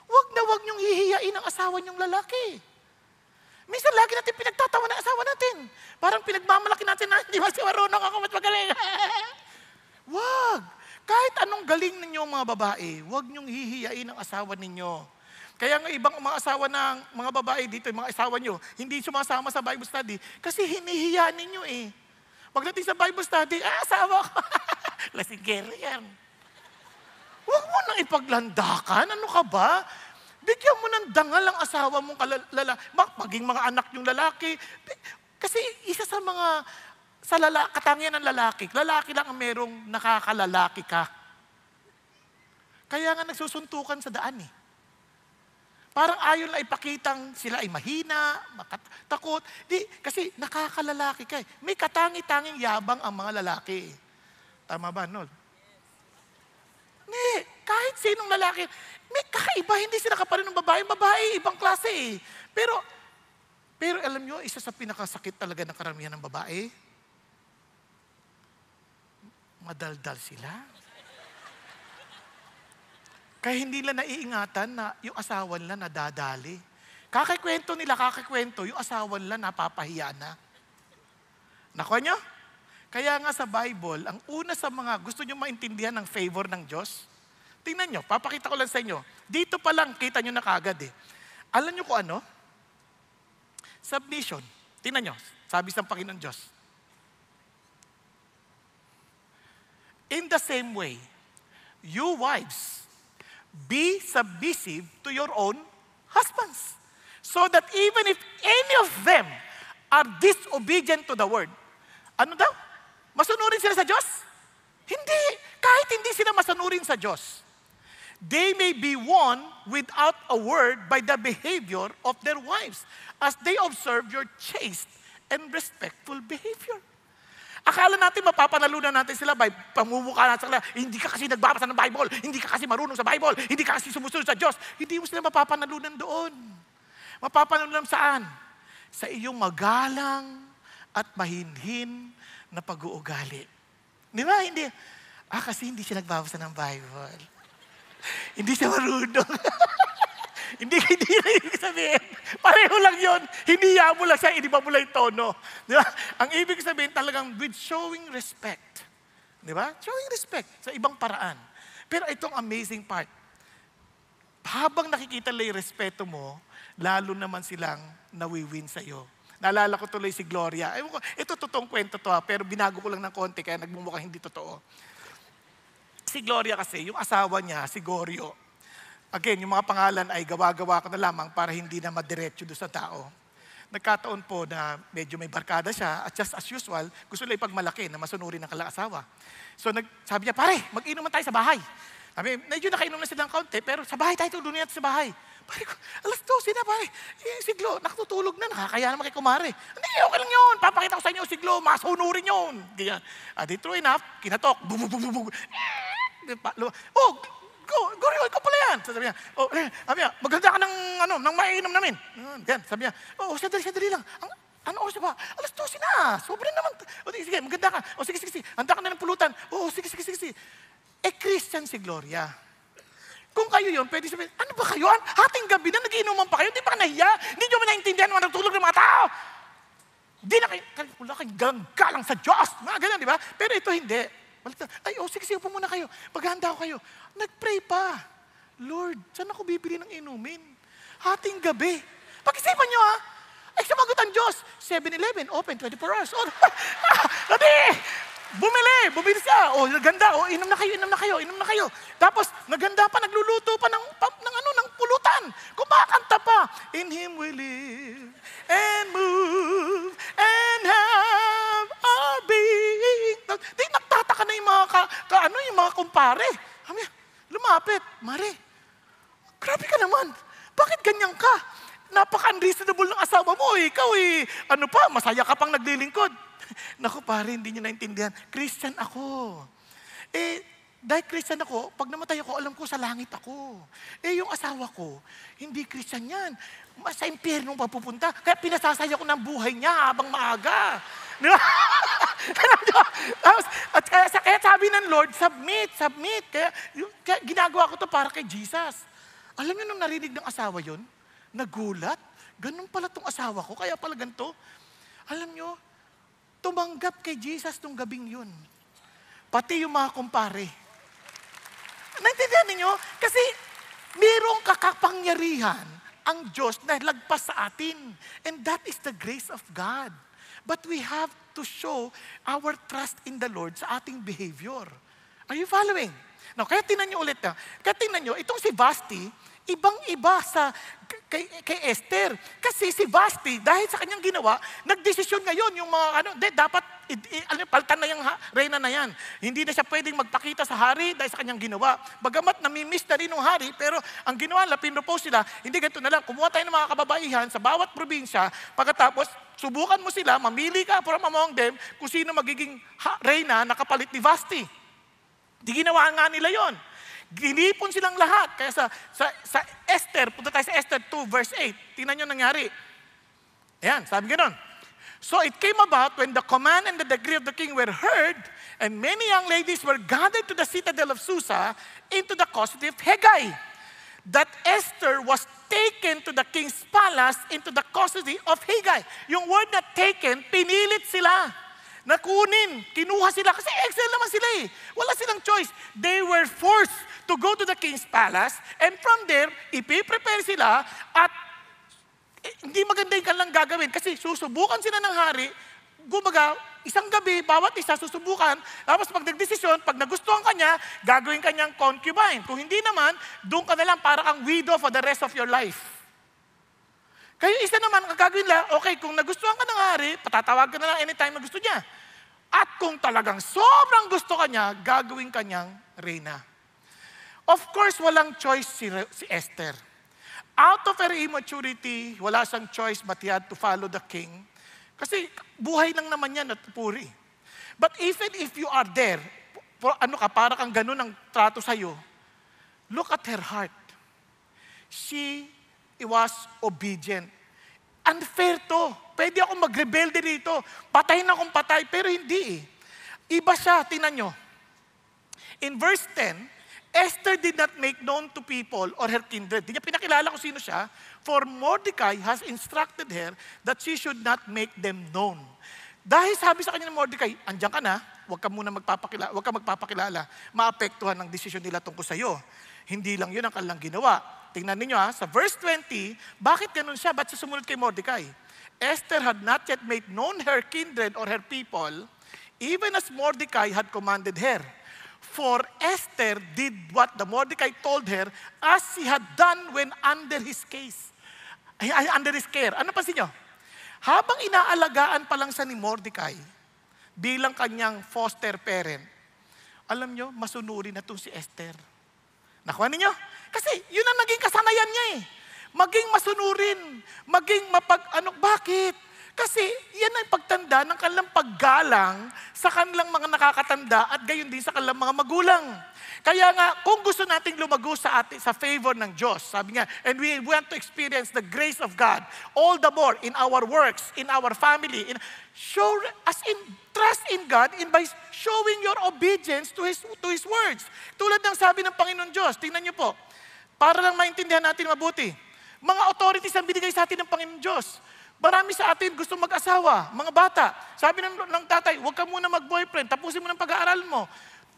huwag niyong hihiyain ang asawa niyong lalaki. Minsan lagi natin pinagtatawa ng asawa natin. Parang pinagmamalaki natin na hindi mas marunong ako mas magaling. Wag. Kahit anong galing ninyo mga babae, wag niyong hihiyain ang asawa ninyo. Kaya nga ibang mga asawa ng mga babae dito, yung mga asawa nyo, hindi sumasama sa Bible study kasi hinihiya ninyo eh. Pagdating sa Bible study, asawa ko. Lasinggero yan. Huwag mo nang ipaglandakan. Ano ka ba? Bigyan mo ng dangal ang asawa mong maging mga anak yung lalaki. Kasi isa sa mga katangian ng lalaki lang ang merong nakakalalaki ka. Kaya nga nagsusuntukan sa daan eh. Parang ayon na ipakitang sila ay mahina, takot. Kasi nakakalalaki ka eh. May katangi-tanging yabang ang mga lalaki. Tama ba, Nol? Kahit sinong lalaki, may kakaiba, hindi sila kaparin ng babae. Babae, ibang klase eh. Pero alam nyo, isa sa pinakasakit talaga ng karamihan ng babae, madaldal sila. Kaya hindi nila naiingatan na yung asawa nila nadadali. Kakikwento, yung asawa nila napapahiya na. Nakuha nyo? Kaya nga sa Bible, ang una sa mga gusto nyo maintindihan ng favor ng Diyos, tingnan nyo, papakita ko lang sa inyo. Dito pa lang, kita nyo na kagad eh. Alam nyo kung ano? Submission. Tingnan nyo, sabi sa Panginoon Diyos. In the same way, you wives, be submissive to your own husbands. So that even if any of them are disobedient to the word, ano daw? Masunurin sila sa Diyos? Hindi. Kahit hindi sila masunurin sa Diyos, they may be won without a word by the behavior of their wives as they observe your chaste and respectful behavior. Akala natin mapapanalunan natin sila by pamumukha natin sa kanila, hindi ka kasi nagbabasa ng Bible, hindi ka kasi marunong sa Bible, hindi ka kasi sumusunod sa Diyos. Hindi mo sila mapapanalunan doon. Mapapanalunan saan? Sa iyong magalang at mahinhin na pag-uugali. Di ba? Hindi. Kasi hindi siya nagbabasa ng Bible. Hindi siya marunong. Hindi na ibig sabihin. Pareho lang yun. Hiniya mo lang siya, iniba mo lang yung tono. Di ba? Ang ibig sabihin talagang with showing respect. Di ba? Showing respect sa ibang paraan. Pero itong amazing part, habang nakikita nila yung respeto mo, lalo naman silang nawiwin sa'yo. Naalala ko tuloy si Gloria. Ito totoong kwento to pero binago ko lang ng konti kaya nagmumukhang hindi totoo. Si Gloria kasi, yung asawa niya, si Gorio. Again, yung mga pangalan ay gawa-gawa ko na lamang para hindi na madiretso doon sa tao. Nagkataon po na medyo may barkada siya at just as usual, gusto nila ipagmalaki na masunurin ng kala-asawa. So sabi niya, pare, mag-inuman tayo sa bahay. Sabi, medyo nakainom na silang kaunti, pero sa bahay tayo, tulungan natin sa bahay. Pare ko, alas 12 na pare. Si Glo, nakatutulog na, nakakaya naman kay kumare. Hindi, okay lang yun. Papakita ko sa inyo si Glo, masunurin yun. Ganyan. True enough, kinatok. Bum. Oh, Gorio, ikaw pala yan. Sabi niya, maganda ka ng mainom namin. Yan, sabi niya, sadali lang. Ano oras ba? Alas 12 na. Sobrang naman. Sige, maganda ka. Sige. Handa ka na ng pulutan. Sige. Christian si Gloria. Kung kayo yun, pwede sabihin, ano ba kayo? Hating gabi na, nagiinuman pa kayo, hindi pa nahiya? Hindi nyo ba naintindihan naman nagtulog ng mga tao? Di na kayo, wala kayong galang sa Diyos. Mga ganyan, di ba? Pero ito hindi. Ay, sige, upo muna kayo. Maghanda ko kayo. Nag-pray pa. Lord, saan ako bibili ng inumin? Hating gabi. Pag-isipan nyo ha. Ay, sumagot ang Diyos. 7-Eleven, open 24 hours. Oh, bumili siya. Oh, naganda. Oh, inom na kayo. Tapos, naganda pa, nagluluto pa ng pulutan. Kumakanta pa. In Him we live and move and have our being. Di nagtataka na yung mga kumpare. Lumapit. Mare, grabe ka naman. Bakit ganyan ka? Napaka-unreasonable ng asawa mo. Ikaw masaya ka pang naglilingkod. Naku pare, hindi niyo naintindihan. Christian ako. Dahil Christian ako, pag namatay ako, alam ko sa langit ako. Yung asawa ko, hindi Christian yan. Sa impyerno papupunta. Kaya pinasasaya ko ng buhay niya habang maaga. Di ba? Kaya sabi ng Lord, submit. Kaya ginagawa ko to para kay Jesus. Alam niyo nung narinig ng asawa yon, nagulat. Ganun pala tong asawa ko, kaya pala ganito. Alam niyo, tumanggap kay Jesus nung gabing yun. Pati yung mga kumpare. Naintindihan ninyo? Kasi mayroong kakapangyarihan ang Diyos na lagpas sa atin. And that is the grace of God. But we have to show our trust in the Lord sa ating behavior. Are you following? Now, kaya tingnan nyo ulit. Kaya tingnan nyo, itong si Vashti, ibang-iba kay Esther. Kasi si Vashti, dahil sa kanyang ginawa, nagdesisyon ngayon yung mga dapat paltan na yung reyna na yan. Hindi na siya pwedeng magpakita sa hari dahil sa kanyang ginawa. Bagamat namimiss na rin ng hari, pero ang ginawa nila, pinropose sila, hindi ganito na lang, kumuha tayo ng mga kababaihan sa bawat probinsya, pagkatapos, subukan mo sila, mamili ka from among them kung sino magiging reyna na kapalit ni Vashti. Di ginawa nga nila yon. Ginipon silang lahat. Kaya sa Esther, punta tayo sa Esther 2 verse 8. Tingnan nyo nangyari. Ayan, sabi gano'n. So it came about when the command and the decree of the king were heard, and many young ladies were gathered to the citadel of Susa into the custody of Hegai, that Esther was taken to the king's palace into the custody of Hegai. Yung word na taken, pinilit sila. Nakunin, kinuha sila kasi exile naman sila eh. Wala silang choice. They were forced to go to the king's palace, and from there, ipiprepare sila at hindi maganda yung kanilang gagawin kasi susubukan sila ng hari, gumaga, isang gabi, bawat isa susubukan, tapos pag nagdesisyon, pag nagustuhan kanya, gagawin kanyang concubine. Kung hindi naman, doon ka na lang para ang widow for the rest of your life. Kayo isa naman, ang gagawin lang, okay, kung nagustuhan ka ng hari, patatawag ka na lang anytime na gusto niya. At kung talagang sobrang gusto ka niya, gagawin kanyang reyna. Of course, walang choice si Esther. Out of her immaturity, wala siyang choice but he had to follow the king. Kasi buhay lang naman yan at puri. But even if you are there, para kang ganun ang trato sa'yo, look at her heart. She was obedient. Unfair to. Pwede akong magrebelde dito. Patayin akong patay, pero hindi eh. Iba siya, tingnan nyo. In verse 10, Esther did not make known to people or her kindred. Di niya pinakilala kung sino siya, for Mordecai has instructed her that she should not make them known. Dahil sabi sa kanya ng Mordecai, andyan ka na, huwag ka magpapakilala, maapektuhan ng desisyon nila tungkol sa iyo. Hindi lang yun ang kanilang ginawa. Tingnan ninyo sa verse 20, bakit ganun siya? Ba't siya sumunod kay Mordecai? Esther had not yet made known her kindred or her people, even as Mordecai had commanded her. For Esther did what the Mordecai told her as he had done when under his care. Ano pansin nyo? Habang inaalagaan pa lang siya ni Mordecai bilang kanyang foster parent, alam nyo, masunurin na itong si Esther. Nakuha ninyo? Kasi yun ang naging kasanayan niya eh. Maging masunurin, maging bakit? Kasi yan ang pagtanda ng kanilang paggalang sa kanilang mga nakakatanda at gayon din sa kanilang mga magulang. Kaya nga, kung gusto nating lumago sa favor ng Diyos, sabi nga, and we want to experience the grace of God, all the more in our works, in our family, trust in God by showing your obedience to His words. Tulad ng sabi ng Panginoon Diyos, tingnan niyo po, para lang maintindihan natin mabuti, mga authorities ang binigay sa atin ng Panginoon Diyos. Marami sa atin gusto mag-asawa, mga bata. Sabi ng tatay, huwag ka muna mag-boyfriend, tapusin mo ng pag-aaral mo.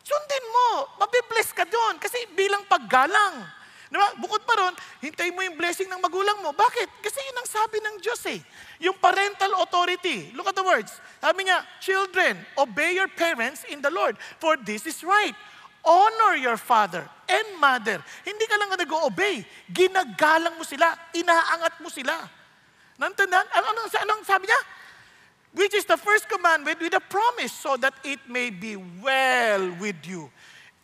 Sundin mo, mabibless ka doon kasi bilang paggalang. Diba? Bukod pa ron, hintayin mo yung blessing ng magulang mo. Bakit? Kasi yun ang sabi ng Diyos eh. Yung parental authority. Look at the words. Sabi niya, children, obey your parents in the Lord, for this is right. Honor your father and mother. Hindi ka lang nag-obey. Ginagalang mo sila. Inaangat mo sila. Nantanan? Anong sabi niya? Which is the first commandment with a promise so that it may be well with you.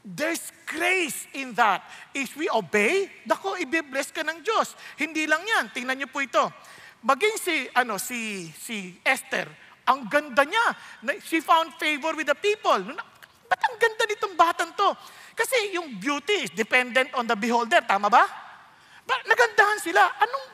There's grace in that. If we obey, dako, i-bless ka ng Diyos. Hindi lang yan. Tingnan niyo po ito. Maging si Esther, ang ganda niya. She found favor with the people. Ba't ang ganda nitong batang to? Kasi yung beauty is dependent on the beholder. Tama ba? Nagandahan sila.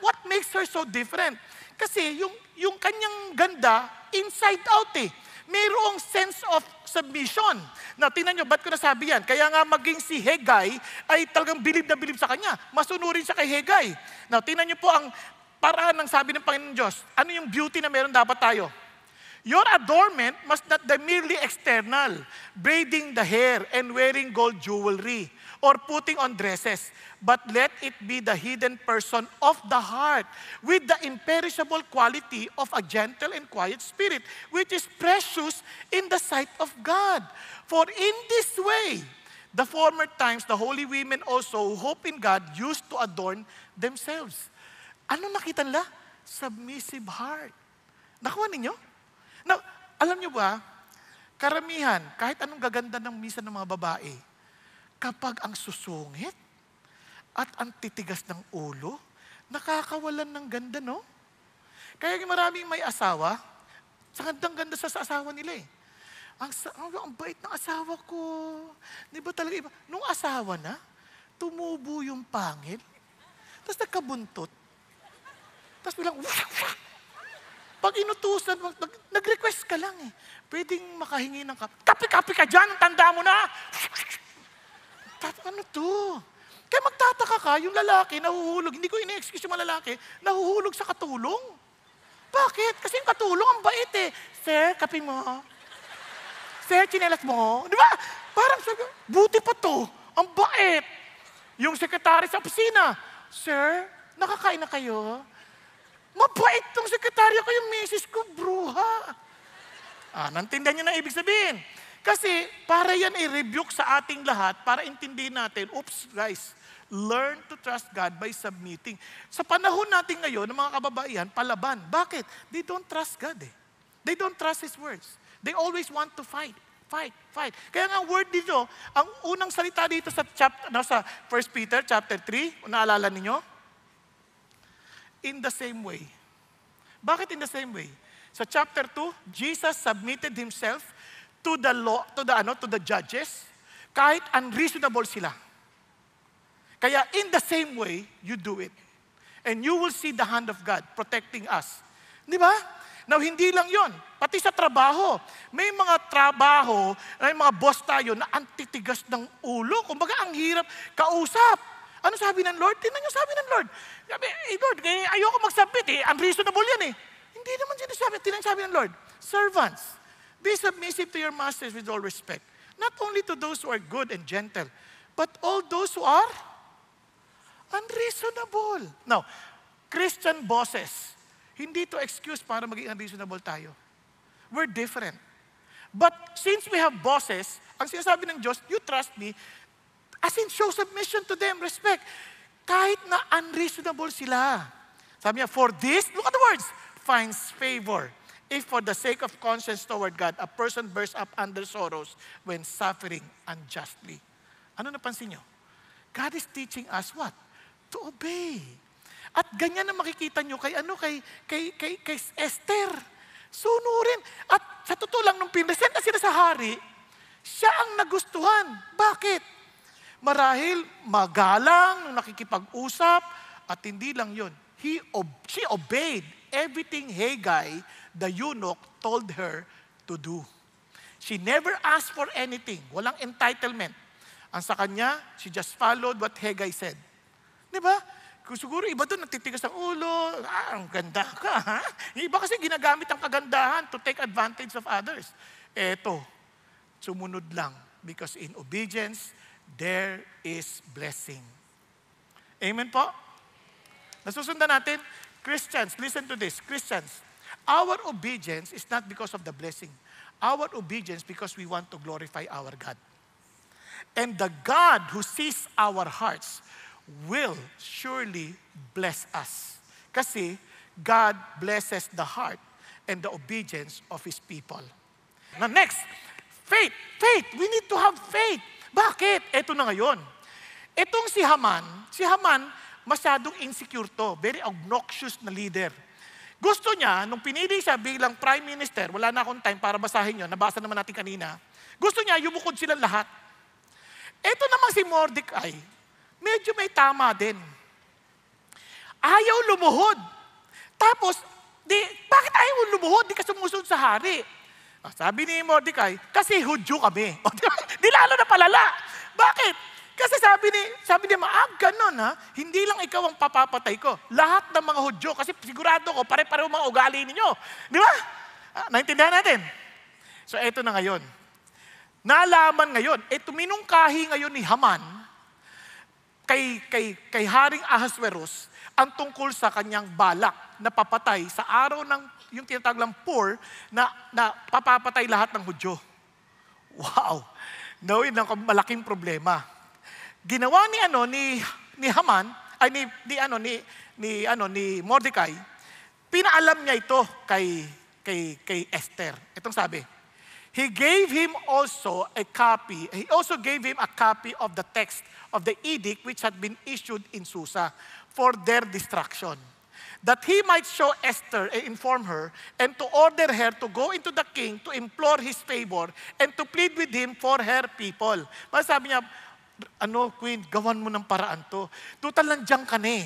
What makes her so different? Kasi yung kanyang ganda, inside out eh. Mayroong sense of submission. Now, tingnan nyo, ba't ko nasabi yan? Kaya nga maging si Haggai ay talagang bilib na bilib sa kanya. Masunurin siya kay Haggai. Now, tingnan nyo po ang paraan ng sabi ng Panginoon Diyos. Ano yung beauty na meron dapat tayo? Your adornment must not be merely external, braiding the hair and wearing gold jewelry or putting on dresses, but let it be the hidden person of the heart with the imperishable quality of a gentle and quiet spirit, which is precious in the sight of God. For in this way, the former times, the holy women also who hope in God used to adorn themselves. Ano nakita nila? Submissive heart. Nakuha ninyo? Now, alam nyo ba, karamihan, kahit anong gaganda ng misa ng mga babae, kapag ang susungit at ang titigas ng ulo, nakakawalan ng ganda, no? Kaya maraming may asawa, sa gandang-ganda sa asawa nila eh. Ang bait ng asawa ko. Di ba talaga iba? Nung asawa na, tumubo yung pangil, tapos nagkabuntot, tapos bilang, pag inutusan, nag-request ka lang eh. Pwedeng makahingi ng kape-kape ka dyan, tanda mo na. Ano to? Kaya magtataka ka, yung lalaki nahuhulog. Hindi ko ine-excuse yung mga lalaki, nahuhulog sa katulong. Bakit? Kasi yung katulong ang bait eh. Sir, kape mo. Sir, chinelas mo. Di ba? Parang buti pa to. Ang bait. Yung sekretary sa opisina. Sir, nakakain na kayo? Mabait tong sekretarya ko, yung misis ko, bruha. Nantindihan niyo na ibig sabihin. Kasi para yan i-rebuke sa ating lahat, para intindihin natin, oops guys, learn to trust God by submitting. Sa panahon natin ngayon, ng mga kababaihan, palaban. Bakit? They don't trust God eh. They don't trust His words. They always want to fight. Kaya nga ang word dito, ang unang salita dito sa 1 Peter chapter 3, naalala ninyo? In the same way. Bakit in the same way? Sa chapter 2, Jesus submitted Himself to the law, to the judges, kahit unreasonable sila. Kaya in the same way, you do it. And you will see the hand of God protecting us. Di ba? Now, hindi lang yon. Pati sa trabaho. May mga trabaho, may mga boss tayo na antitigas ng ulo. Kumbaga, ang hirap kausap. Ano sabi ng Lord? Tingnan niyo sabi ng Lord. Sabi, Lord, ayoko mag-submit eh. Unreasonable yan eh. Hindi naman sinasabi. Tingnan sabi ng Lord. Servants, be submissive to your masters with all respect. Not only to those who are good and gentle, but all those who are unreasonable. Now, Christian bosses, hindi to excuse para maging unreasonable tayo. We're different. But since we have bosses, ang sinasabi ng Diyos, you trust me, as in show submission to them, respect. Kahit na unreasonable sila. Sabi niya, for this, look at the words, finds favor. If for the sake of conscience toward God, a person bears up under sorrows when suffering unjustly. Ano napansin niyo? God is teaching us what? To obey. At ganyan na makikita niyo kay Esther. Sunurin. At sa totoo lang, nung pinresent na sila sa hari, siya ang nagustuhan. Bakit? Marahil magalang nung nakikipag-usap at hindi lang yun. She obeyed everything Haggai, the eunuch, told her to do. She never asked for anything. Walang entitlement. Ang sa kanya, she just followed what Haggai said. Di ba? Kung siguro iba doon, nagtitigas ang ulo, ang ganda ka, ha? Yung iba kasi ginagamit ang kagandahan to take advantage of others. Eto, sumunod lang. Because in obedience, there is blessing. Amen po? Nasusundan natin, Christians, listen to this. Christians, our obedience is not because of the blessing. Our obedience because we want to glorify our God. And the God who sees our hearts will surely bless us. Kasi God blesses the heart and the obedience of His people. Now next, faith. Faith. We need to have faith. Bakit? Ito na ngayon. Itong si Haman, masyadong insecure to. Very obnoxious na leader. Gusto niya, nung pinili siya bilang prime minister, wala na akong time para basahin yun, nabasa naman natin kanina, gusto niya, yumukod silang lahat. Ito naman si Mordecai, medyo may tama din. Ayaw lumuhod. Tapos, bakit ayaw lumuhod? Di ka sumusunod sa hari. Sabi ni Mordecai, kasi Hudyo kami. Di lalo na palala. Bakit? Kasi sabi niya, ganon ha, hindi lang ikaw ang papapatay ko. Lahat ng mga Hudyo, kasi sigurado ko, pare-pareho mga ugali ninyo. Di ba? Naintindihan natin? So, eto na ngayon. Nalaman ngayon, tuminungkahi ngayon ni Haman kay Haring Ahasuerus ang tungkol sa kanyang balak na papatay sa araw ng, yung tinatawag lang Pur, na papapatay lahat ng Hudyo. Wow! Nawin ng malaking problema. Ginawa ni Haman ay ni Mordecai, pinaalam niya ito kay Esther. Itong sabi, he also gave him a copy of the text of the edict which had been issued in Susa for their destruction, that he might show Esther and inform her, and to order her to go into the king to implore his favor and to plead with him for her people. Sabi niya, Queen, gawan mo ng paraan to. Total nandiyan ka na eh.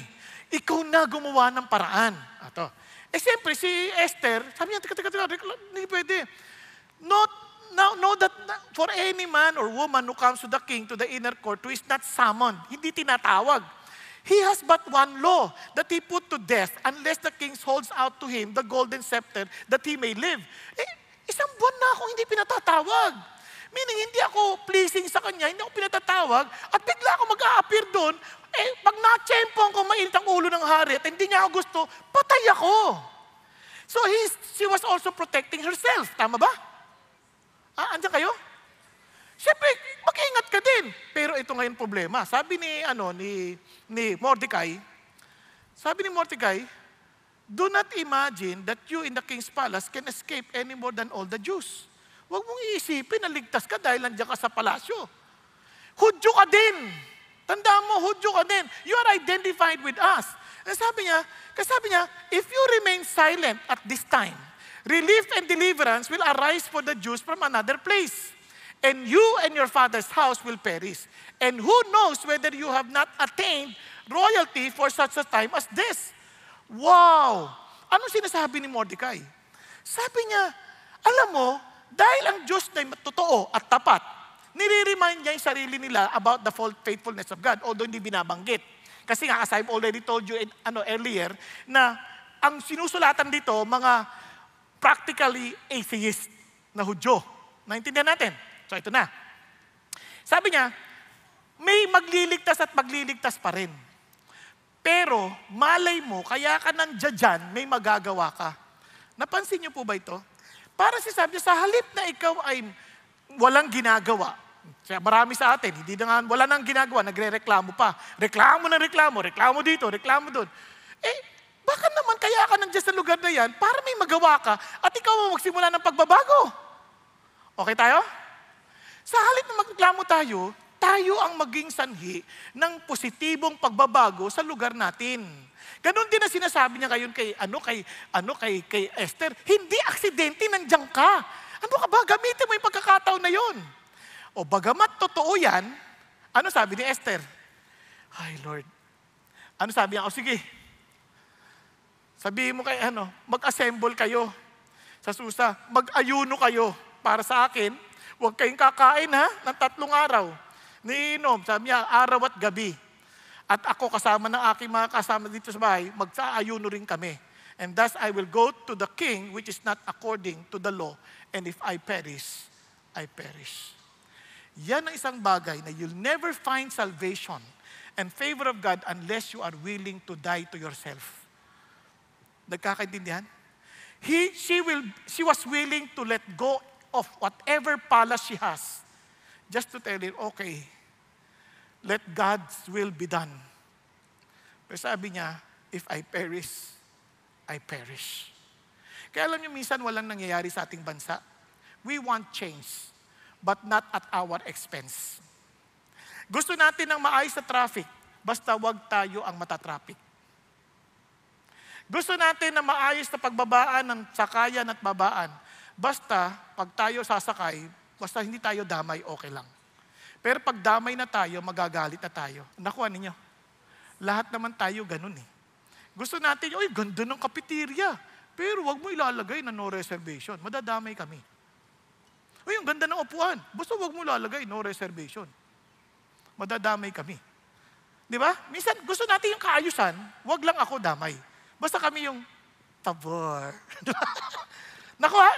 Ikaw na gumawa ng paraan. Siyempre, si Esther, sabi niya, teka, hindi pwede. Know that for any man or woman who comes to the king, to the inner court, who is not summoned, hindi tinatawag. He has but one law, that he put to death, unless the king holds out to him the golden scepter, that he may live. Isang buwan na akong hindi pinatatawag. Meaning, hindi ako pleasing sa kanya, hindi ako pinatatawag, at bigla ako mag-a-appear doon, pag na-chempong ko mainit ang ulo ng hari, at hindi niya ako gusto, patay ako. So, she was also protecting herself. Tama ba? Andiyan kayo? Siyempre, mag-ingat ka din. Pero ito ngayon problema. Sabi ni Mordecai, do not imagine that you in the king's palace can escape any more than all the Jews. Huwag mong iisipin na ligtas ka dahil nandiyan ka sa palasyo. Hudyo ka din. Tandaan mo, Hudyo ka din. You are identified with us. Sabi niya, if you remain silent at this time, relief and deliverance will arise for the Jews from another place. And you and your father's house will perish. And who knows whether you have not attained royalty for such a time as this? Wow! Anong sinasabi ni Mordecai? Sabi niya, alam mo, dahil ang Diyos na totoo at tapat, nire-remind niya yung sarili nila about the faithfulness of God, although hindi binabanggit. Kasi nga, as I've already told you earlier, na ang sinusulatan dito, mga practically atheist na Hudyo. Naintindihan natin? So ito na. Sabi niya, may magliligtas at magliligtas pa rin. Pero malay mo, kaya ka nandiyan dyan, may magagawa ka. Napansin niyo po ba ito? Para sabi niya, sa halip na ikaw ay walang ginagawa. Marami sa atin, hindi na nga, wala nang ginagawa, nagre-reklamo pa. Reklamo dito, reklamo doon. Baka naman kaya ka nandiyan sa lugar na yan para may magawa ka at ikaw ang magsimula ng pagbabago. Okay tayo? Sa halip na magreklamo tayo ang maging sanhi ng positibong pagbabago sa lugar natin. Ganon din ang sinasabi niya ngayon kay Esther. Hindi aksidente, nandiyan ka. Ano ka ba? Gamitin mo yung pagkakataon na yon. O bagamat totoo yan, ano sabi ni Esther? Ay Lord. Ano sabi niya? O sige. Sabihin mo mag-assemble kayo sa Susa. Mag-ayuno kayo para sa akin. Huwag kayong kakain ng 3 araw. Niinom, sabi niya, araw at gabi. At ako kasama ng aking mga kasama dito sa bahay, magsaayuno rin kami. And thus I will go to the king which is not according to the law. And if I perish, I perish. Yan ang isang bagay na you'll never find salvation and favor of God unless you are willing to die to yourself. Nagkakaintindihan? She was willing to let go of whatever palace she has just to tell him, okay, let God's will be done. Pero sabi niya, if I perish, I perish. Kaya alam niyo, minsan walang nangyayari sa ating bansa. We want change, but not at our expense. Gusto natin ng maayos na traffic, basta wag tayo ang matatraffic. Gusto natin na maayos na pagbabaan ng sakayan at babaan, basta pag tayo sasakay, basta hindi tayo damay, okay lang. Pero pag damay na tayo, magagalit na tayo. Nakuha ninyo, lahat naman tayo ganun eh. Gusto natin, oy, ganda ng cafeteria. Pero wag mo ilalagay na no reservation. Madadamay kami. Uy, ang ganda ng upuan. Basta wag mo ilalagay no reservation. Madadamay kami. Di ba? Minsan, gusto natin yung kaayusan, wag lang ako damay. Basta kami yung pabor. Naku ha?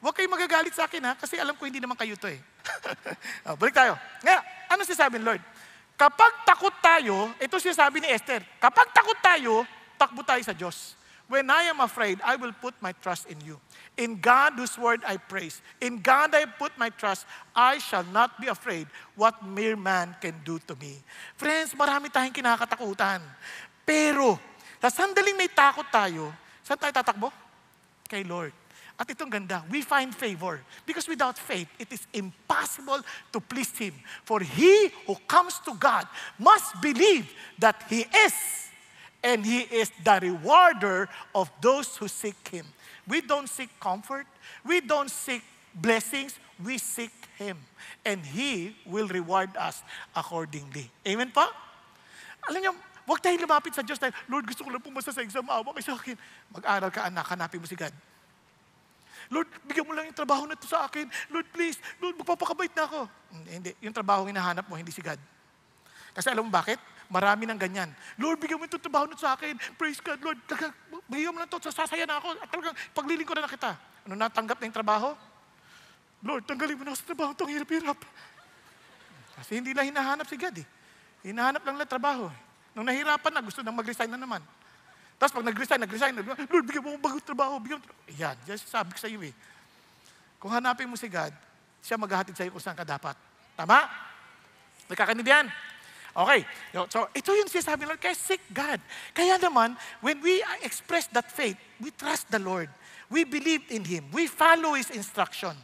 Huwag kayong magagalit sa akin ha, kasi alam ko hindi naman kayo to eh. Balik tayo. Nga, ano sinasabi ni Lord? Kapag takot tayo, ito sinasabi ni Esther, kapag takot tayo, takbo tayo sa Diyos. When I am afraid, I will put my trust in you. In God whose word I praise. In God I put my trust. I shall not be afraid what mere man can do to me. Friends, marami tayong kinakatakutan. Pero, sa sandaling may takot tayo, saan tayo tatakbo? Kay Lord. At itong ganda, we find favor. Because without faith, it is impossible to please Him. For he who comes to God must believe that He is, and He is the rewarder of those who seek Him. We don't seek comfort. We don't seek blessings. We seek Him. And He will reward us accordingly. Amen po? Alam niyo, huwag tayong lumapit sa Diyos tayo, Lord, gusto ko lang pumasa sa exam, maawa kayo sa akin. Mag-aral ka anak, hanapin mo si God. Lord, bigyan mo lang yung trabaho na ito sa akin. Lord, please. Lord, magpapakabait na ako. Hindi. Yung trabaho hinahanap mo, hindi si God. Kasi alam mo bakit? Marami ng ganyan. Lord, bigyan mo itong trabaho na sa akin. Praise God, Lord. Bigyan mo lang ito. Sasaya na ako. At talagang paglilingkod na kita. Ano, natanggap na yung trabaho? Lord, tanggalin mo na ako sa trabaho. Itong hirap-hirap. Kasi hindi lang hinahanap si God eh. Hinahanap lang na trabaho. Nung nahirapan na, gusto nang mag-resign na naman. Tapos pag nag-resign, Lord, bigyan mo akong bagong trabaho, bigyan mo. Yan, sabi ko sa iyo eh. Kung hanapin mo si God, siya maghahatid sa iyo kung saan ka dapat. Tama? Nagkakaintindihan? Okay. So, ito yung sinasabi ng Lord, kaya seek God. Kaya naman, when we express that faith, we trust the Lord. We believe in Him. We follow His instruction.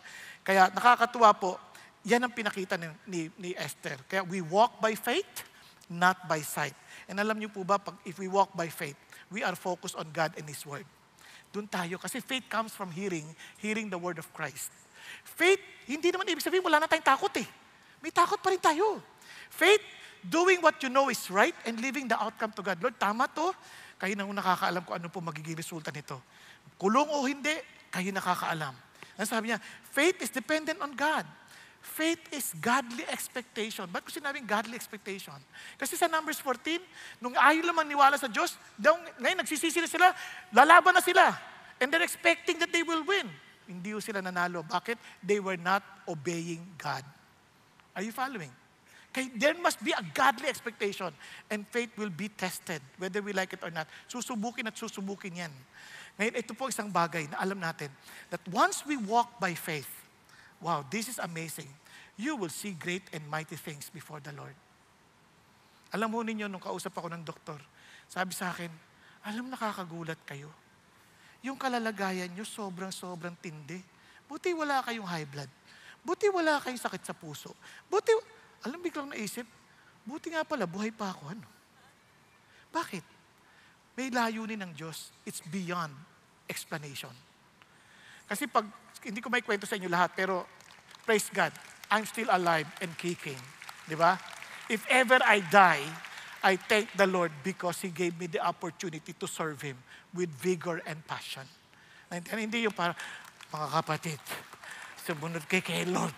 Kaya nakakatuwa po, yan ang pinakita ni Esther. Kaya we walk by faith, not by sight. And alam niyo po ba, if we walk by faith, we are focused on God and His Word. Doon tayo. Kasi faith comes from hearing the Word of Christ. Faith, hindi naman ibig sabihin, wala na tayong takot eh. May takot pa rin tayo. Faith, doing what you know is right and leaving the outcome to God. Lord, tama to. Kayo na nakakaalam kung ano po magiging resulta nito. Kulong o hindi, kayo nakakaalam. Ang sabi niya, faith is dependent on God. Faith is godly expectation. Ba't ko sinabing godly expectation? Kasi sa Numbers 14, nung ayaw lang maniwala sa Diyos, ngayon nagsisisi na sila, lalaban na sila. And they're expecting that they will win. Hindi sila nanalo. Bakit? They were not obeying God. Are you following? Okay, there must be a godly expectation. And faith will be tested, whether we like it or not. Susubukin at susubukin yan. Ngayon, ito po isang bagay na alam natin, that once we walk by faith, wow, this is amazing. You will see great and mighty things before the Lord. Alam mo ninyo, nung kausap ako ng doktor, sabi sa akin, alam, nakakagulat kayo. Yung kalalagayan nyo, sobrang tindi. Buti wala kayong high blood. Buti wala kayong sakit sa puso. Buti, alam, biglang naisip, buti nga pala, buhay pa ako. Ano? Bakit? May layunin ng Diyos. It's beyond explanation. Kasi pag, hindi ko may kwento sa inyo lahat, pero praise God, I'm still alive and kicking. Di ba? If ever I die, I thank the Lord because He gave me the opportunity to serve Him with vigor and passion. Hindi yung para, mga kapatid, sumunod kay Lord.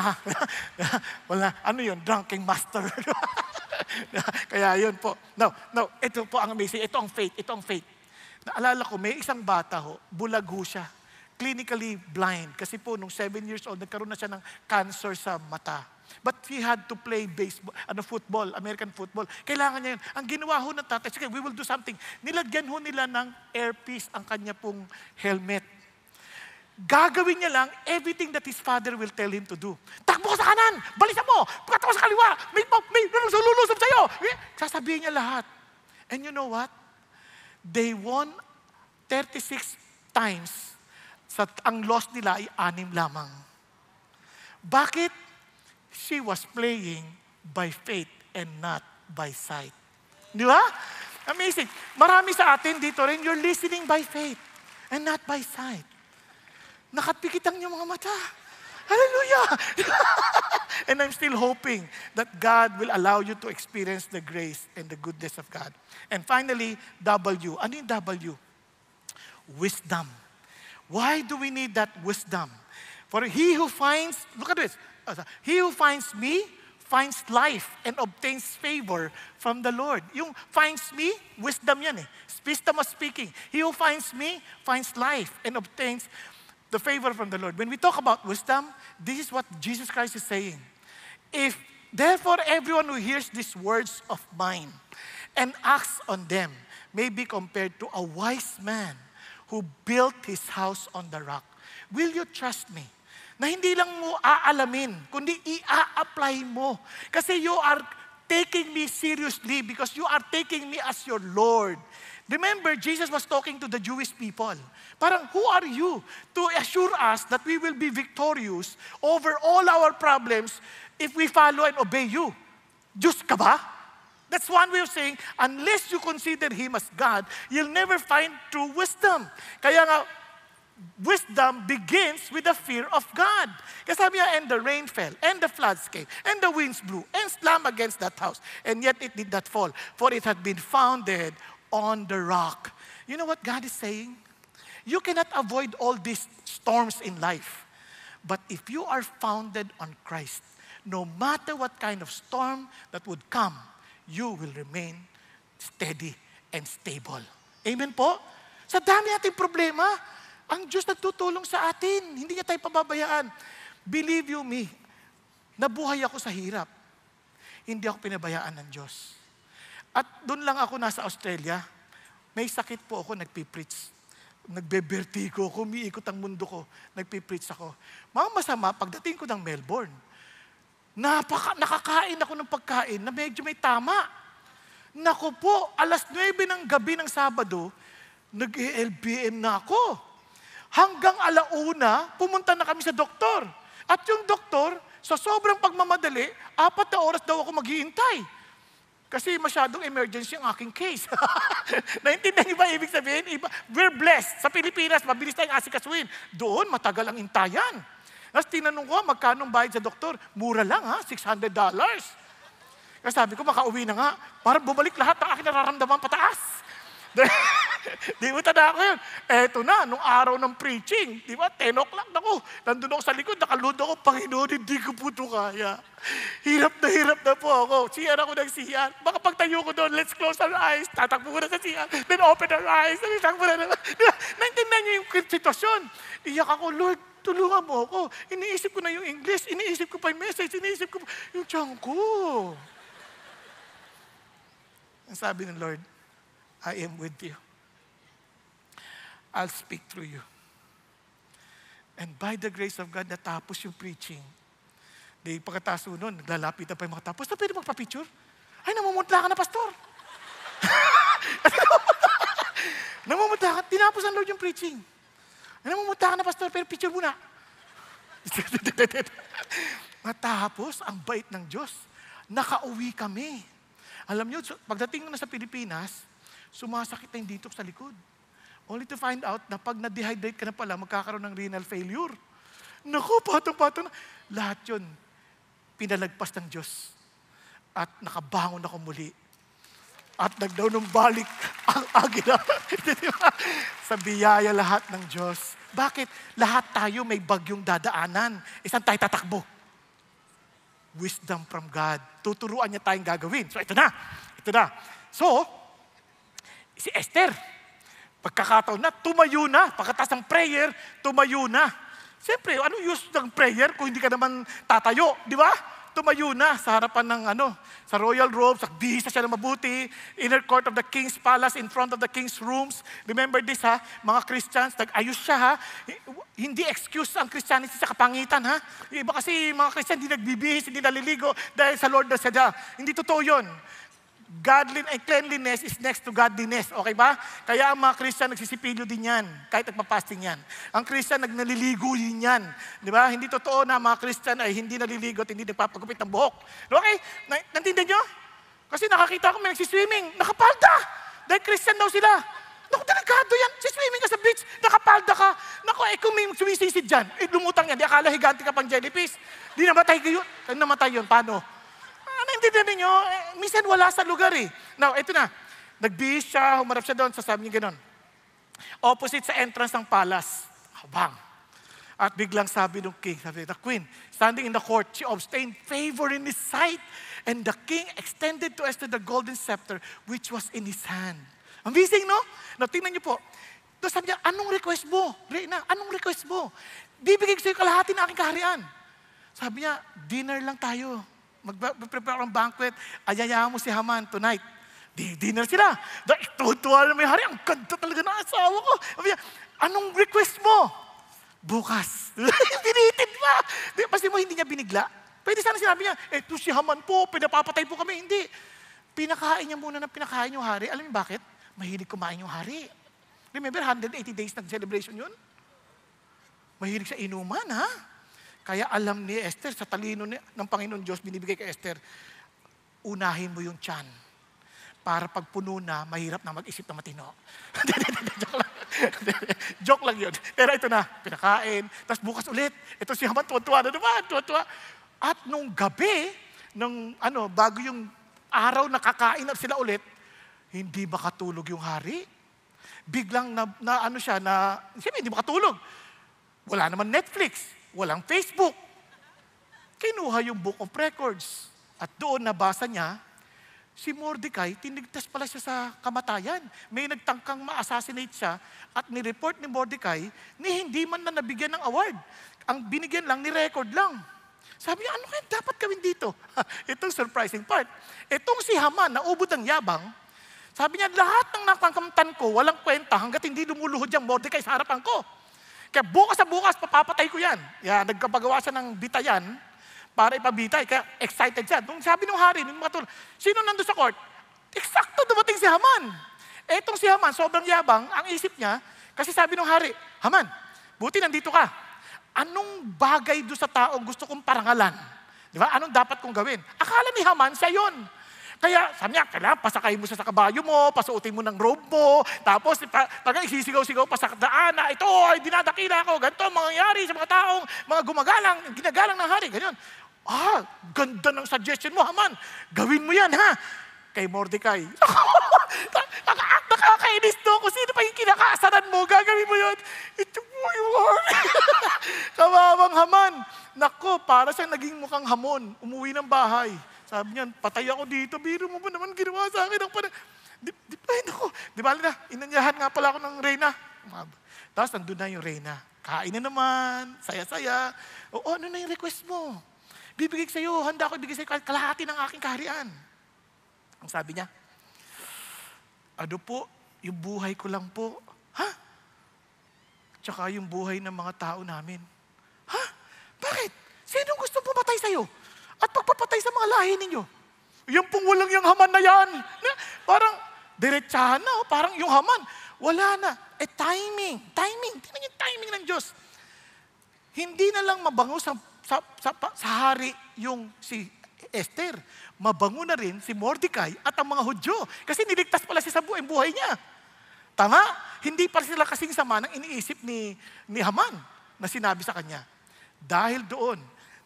Ha? Wala, ano yun? Drunken master. Kaya yun po. No, ito po ang amazing. Ito ang faith. Naalala ko, may isang bata bulag siya. Clinically blind. Kasi po, nung 7 years old, nagkaroon na siya ng cancer sa mata. But he had to play baseball, football, American football. Kailangan niya yun. Ang ginawa ng tatay, sige, we will do something. Nilagyan nila ng earpiece ang kanya pong helmet. Gagawin niya lang everything that his father will tell him to do. Takbo ka sa kanan! Balisan mo! Pagkatawa sa kaliwa! May lulusob sa'yo! Sasabihin niya lahat. And you know what? They won 36 times. Ang loss nila ay 6 lamang. Bakit? She was playing by faith and not by sight. Di ba? Amazing. Marami sa atin dito rin, you're listening by faith and not by sight. Nakapikit ang iyong mga mata. Hallelujah! And I'm still hoping that God will allow you to experience the grace and the goodness of God. And finally, W. Ano yung W? Wisdom. Why do we need that wisdom? For he who finds, look at this, he who finds me, finds life and obtains favor from the Lord. Yung finds me, wisdom yan eh. Wisdom of speaking. He who finds me, finds life and obtains the favor from the Lord. When we talk about wisdom, this is what Jesus Christ is saying. If therefore everyone who hears these words of mine and acts on them may be compared to a wise man who built his house on the rock. Will you trust me? Na hindi lang mo aalamin, kundi i-apply mo. Kasi you are taking me seriously because you are taking me as your Lord. Remember, Jesus was talking to the Jewish people. Parang, who are you to assure us that we will be victorious over all our problems if we follow and obey you? Diyos ka ba? That's one way of saying, unless you consider Him as God, you'll never find true wisdom. Kaya nga, wisdom begins with the fear of God. Kasi sabi niya, and the rain fell, and the floods came, and the winds blew, and slammed against that house. And yet it did not fall, for it had been founded on the rock. You know what God is saying? You cannot avoid all these storms in life. But if you are founded on Christ, no matter what kind of storm that would come, you will remain steady and stable. Amen po? Sa dami nating problema, ang Diyos nagtutulong sa atin. Hindi niya tayo pababayaan. Believe you me, nabuhay ako sa hirap. Hindi ako pinabayaan ng Diyos. At doon lang ako nasa Australia, may sakit po ako, nagpipreach. Nagbe-vertigo, umiikot ang mundo ko, nagpipreach ako. Mga masama, pagdating ko ng Melbourne, nakakain ako ng pagkain na medyo may tama. Naku po, 9:00 ng gabi ng Sabado, nag-LBM na ako. Hanggang 1:00, pumunta na kami sa doktor. At yung doktor, sa sobrang pagmamadali, 4 na oras daw ako maghihintay. Kasi masyadong emergency ang aking case. Naintindihan niyo ba ibig sabihin? We're blessed. Sa Pilipinas, mabilis tayong asikasuhin. Doon, matagal ang intayan. Tapos tinanong ko, magkano ang bayad sa doktor? Mura lang ha, $600. Kasi sabi ko, makauwi na nga. Para bumalik lahat ng aking nararamdaman pataas. Di ba tada ako yun? Eto na, nung araw ng preaching, di ba, 10 o'clock na ko. Nandun ako sa likod, nakaludo ako, Panginoon, hindi ko po ito kaya. Hirap na po ako. CR ako ng CR. Baka pagtayo ko doon, let's close our eyes. Tatakbo ko na sa CR. Then open our eyes. Tatakbo na naman. Naintindihan niyo yung sitwasyon. Iyak ako, Lord, tulungan mo ako. Iniisip ko na yung English. Iniisip ko pa yung message. Iniisip ko pa yung tiyan ko. Ang sabi ng Lord, I am with you. I'll speak through you. And by the grace of God, natapos yung preaching. Di pagkataas nun, naglalapit na pa yung mga tapos. Na pwede magpa-picture? Ay, namumutla ka na, pastor. Namumutla ka. Tinapos ang Lord yung preaching. Ay, namumutla ka na, pastor, pero picture muna. Matapos, ang bait ng Diyos. Nakauwi kami. Alam nyo, pagdating na sa Pilipinas, sumasakit na yung dito sa likod. Only to find out na pag na-dehydrate ka na pala, magkakaroon ng renal failure. Naku, patong-patong na. Lahat yun, pinalagpas ng Diyos. At nakabangon ako muli. At nagdaw-numbalik ang agila. Sa biyaya lahat ng Diyos. Bakit? Lahat tayo may bagyong dadaanan. Isang tayo tatakbo. wisdom from God. Tuturuan niya tayong gagawin. So ito na. Ito na. So, si Esther, pagkakataon na, tumayo na. Pagkatapos ng prayer, tumayo na. Siyempre, ano use ng prayer kung hindi ka naman tatayo? Di ba? Tumayo na sa harapan ng sa royal robes, nagbihis siya na mabuti, inner court of the king's palace, in front of the king's rooms. Remember this ha, mga Christians, nag-ayos siya ha. Hindi excuse ang Christianity sa kapangitan ha. Iba kasi mga Christian, hindi nagbibihis, hindi naliligo dahil sa Lord na siya. Hindi totoo yun. Cleanliness is next to godliness. Okay ba? Kaya ang mga Christian nagsisipilyo din yan. Kahit nagpa-fasting yan. Ang Christian nagnaliligo din yan. Di ba? Hindi totoo na mga Christian ay hindi naliligo at hindi nagpapagupit ng buhok. Okay? Nantindihan nyo? Kasi nakakita ko may nagsiswimming. Nakapalda! Dahil Christian daw sila. Naku, delikado yan. Siswimming ka sa beach, nakapalda ka. Naku, kung may sumisisid dyan, lumutang yan. Di akala higanti ka pang jellyfish. Di namatay kayo. Namatay yun. Paano? Naintindihan ninyo, minsan wala sa lugar eh. Now, ito na. Nagbihis siya, humarap siya doon, sasabi niya gano'n. Opposite sa entrance ng palace. Habang. At biglang sabi ng king, sabi, the queen, standing in the court, she obtained favor in his sight. And the king extended to Esther the golden scepter, which was in his hand. Amazing, no? Now, tingnan niyo po. Doon sabi niya, anong request mo? Reina, anong request mo? Bibigay ko sa'yo kalahati ng aking kaharian. Sabi niya, dinner lang tayo. Mag-prepare ng banquet, ayayahan mo si Haman tonight. Dinner sila. Tutuwa na may hari, ang ganda talaga ng asawa ko. Sabi niya, anong request mo? Bukas. Pinitin pa. Kasi mo hindi niya binigla. Pwede sana sinabi niya, ito si Haman po, pinapapatay po kami. Hindi. Pinakain niya muna ng pinakain yung hari. Alam niyo bakit? Mahilig kumain yung hari. Remember, 180 days nag-celebration yun? Mahilig sa inuman, ha? Kaya alam ni Esther, sa talino ng Panginoon Diyos, binibigay kay Esther, unahin mo yung tiyan. Para pag puno na, mahirap na mag-isip na matino. Joke lang yun. Pero ito na, pinakain. Tapos bukas ulit, ito si Haman, tuwa-tuwa na naman, tuwa-tuwa. At nung gabi, bago yung araw na kakain na sila ulit, hindi makatulog yung hari. Biglang siyempre hindi makatulog. Wala naman Netflix. Walang Facebook. Kinuha yung Book of Records. At doon nabasa niya, si Mordecai, tinigtas pala siya sa kamatayan. May nagtangkang ma-assassinate siya at ni-report ni Mordecai hindi man na nabigyan ng award. Ang binigyan lang, ni-record lang. Sabi niya, ano kaya dapat gawin dito? Itong surprising part. Itong si Haman, naubod ang yabang, sabi niya, lahat ng nakangkamtan ko, walang kwenta hanggat hindi lumuluhod yung Mordecai sa harapan ko. Kaya bukas sa bukas, papapatay ko yan. Nagkapagawa siya ng bitayan para ipabitay. Kaya excited siya. Nung sabi ng hari, sino nandun sa court? Eksakto dumating si Haman. Etong si Haman, sobrang yabang, ang isip niya, kasi sabi ng hari, Haman, buti nandito ka. Anong bagay doon sa taong gusto kong parangalan? Di ba? Anong dapat kong gawin? Akala ni Haman, siya yun. Kaya sabi niya, kailangan pasakay mo siya sa kabayo mo, pasuotin mo ng robe mo, tapos taga isisigaw-sigaw pa sa daan na ito ay dinadakila ko, ganito ang mangyayari sa mga taong, mga ginagalang ng hari, ganyan. Ganda ng suggestion mo, Haman. Gawin mo yan, ha? Kay Mordecai. Nakakainis to. Kung sino pa yung kinakaasaran mo, gagawin mo yun. Ito po yung Kawawang Haman. Nako, para siyang naging mukhang hamon. Umuwi ng bahay. Sabi niyan, patay ako dito. Biro mo ba naman ginawa sa akin? Di ba na, inanyahan nga pala ako ng reyna. Tapos nandun na yung reyna. Kain na naman, saya-saya. Ano na yung request mo? Bibigay ko sa'yo, handa ako ibigay sa'yo kalahati ng aking kaharian. Ang sabi niya, ano po, yung buhay ko lang po. Ha? Tsaka yung buhay ng mga tao namin. Ha? Bakit? Sinong gusto pumatay sa'yo? At pagpapatay sa mga lahi ninyo. Yung pong walang yung Haman na yan. Parang diretsahan na. Parang yung Haman, wala na. Timing. Tingnan yung timing ng Diyos. Hindi na lang mabango sa hari yung si Esther. Mabango na rin si Mordecai at ang mga Hudyo. Kasi niligtas pala siya sa buhay niya. Tama? Hindi pa sila kasing sama ng iniisip ni Haman na sinabi sa kanya. Dahil doon,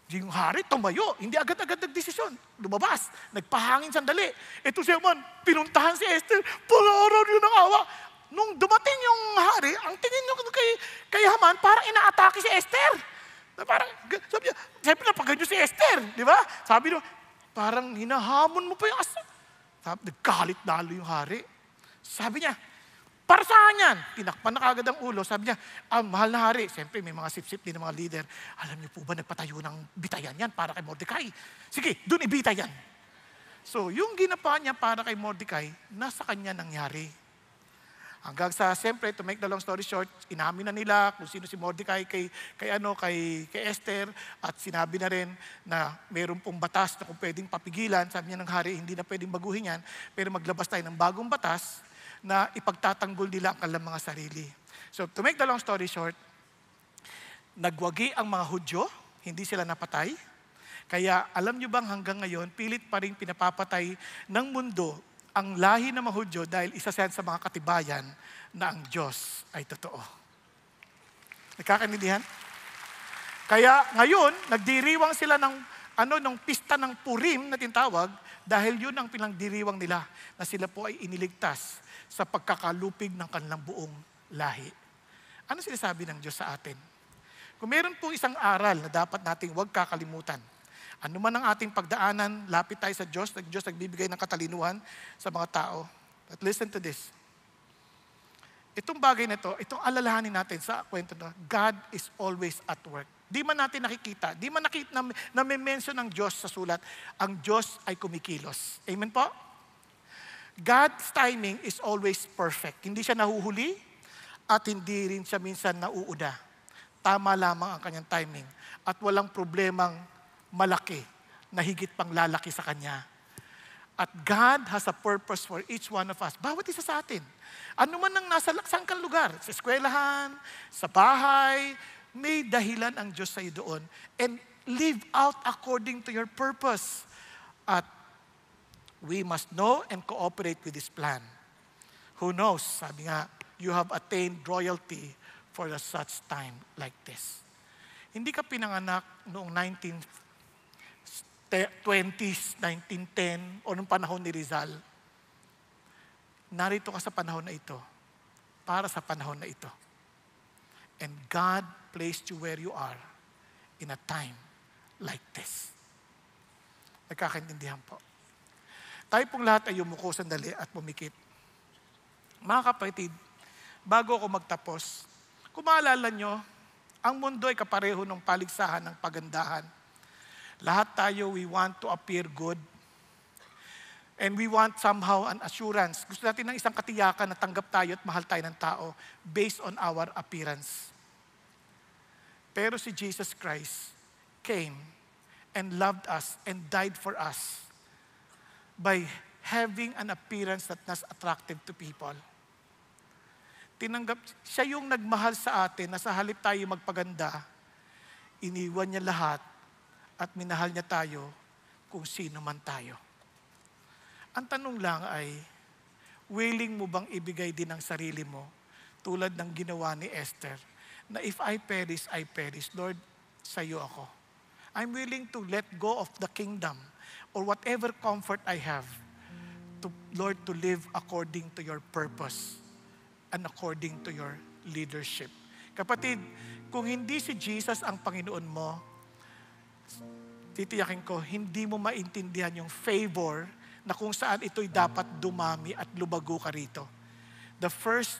yung hari, tumayo. Hindi agad-agad nagdesisyon. Lumabas. Nagpahangin sandali. Ito si Haman, pinuntahan si Esther. Pularan yun ng awa. Nung dumating yung hari, ang tingin nyo kay Haman, parang inaatake si Esther. Parang, sabi niya, siyempre napaganyo si Esther, di ba? Sabi niya, parang hinahamon mo pa yung asa. Sabi, nagkalit lalo yung hari. Sabi niya, para saan yan? Tinakpan na kagad ang ulo. Sabi niya, mahal na hari. Siyempre, may mga sip-sip din ng mga leader. Alam niyo po ba, nagpatayo ng bitayan yan para kay Mordecai. Sige, dun ibita yan. So, yung ginapa niya para kay Mordecai, nasa kanya nangyari. Hanggang sa, siyempre, to make the long story short, inamin na nila kung sino si Mordecai kay Esther, at sinabi na rin na mayroon pong batas na kung pwedeng papigilan. Sabi niya ng hari, hindi na pwedeng baguhin yan, pero maglabas tayo ng bagong batas na ipagtatanggol nila ang kanilang mga sarili. So, to make the long story short, nagwagi ang mga Hudyo, hindi sila napatay. Kaya alam niyo bang hanggang ngayon, pilit pa rin pinapapatay ng mundo ang lahi ng mga Hudyo dahil isa sa mga katibayan na ang Diyos ay totoo. Nagkakaintindihan? Kaya ngayon, nagdiriwang sila ng pista ng Purim na tinatawag dahil yun ang pinangdiriwang nila na sila po ay iniligtas sa pagkakalupig ng kanilang buong lahi. Ano sinasabi ng Diyos sa atin? Kung meron pong isang aral na dapat nating huwag kakalimutan, ano man ang ating pagdaanan, lapit tayo sa Diyos, Diyos nagbibigay ng katalinuhan sa mga tao. But listen to this. Itong bagay na ito, itong alalahanin natin sa kwento na God is always at work. Di man natin nakikita, di man nakita na may mention ng Diyos sa sulat, ang Diyos ay kumikilos. Amen po? God's timing is always perfect. Hindi siya nahuhuli at hindi rin siya minsan nauuna. Tama lamang ang kanyang timing at walang problemang malaki na higit pang lalaki sa Kanya. At God has a purpose for each one of us. Bawat isa sa atin. Ano man ang nasa sangkang lugar, sa eskwelahan, sa bahay, may dahilan ang Diyos sa iyo doon. And live out according to your purpose. At we must know and cooperate with His plan. Who knows? Sabi nga, you have attained royalty for a such time like this. Hindi ka pinanganak noong 1920s, 1910, o noong panahon ni Rizal. Narito ka sa panahon na ito, para sa panahon na ito. And God placed you where you are in a time like this. Nagkakaintindihan po. Tayo pong lahat ay yumuko sandali at pumikit. Mga kapatid, bago ako magtapos, kung maalala nyo, ang mundo ay kapareho ng paligsahan ng pagandahan. Lahat tayo, we want to appear good. And we want somehow an assurance. Gusto natin ng isang katiyakan na tanggap tayo at mahal tayo ng tao based on our appearance. Pero si Jesus Christ came and loved us and died for us by having an appearance that was attractive to people. Siya yung nagmahal sa atin na sa halip tayo magpaganda, iniwan niya lahat at minahal niya tayo kung sino man tayo. Ang tanong lang ay, willing mo bang ibigay din ang sarili mo tulad ng ginawa ni Esther, na if I perish, I perish. Lord, sa iyo ako. I'm willing to let go of the kingdom or whatever comfort I have, Lord, to live according to your purpose and according to your leadership. Kapatid, kung hindi si Jesus ang Panginoon mo, titiyakin ko, hindi mo maintindihan yung favor na kung saan ito'y dapat dumami at lubago ka rito. The first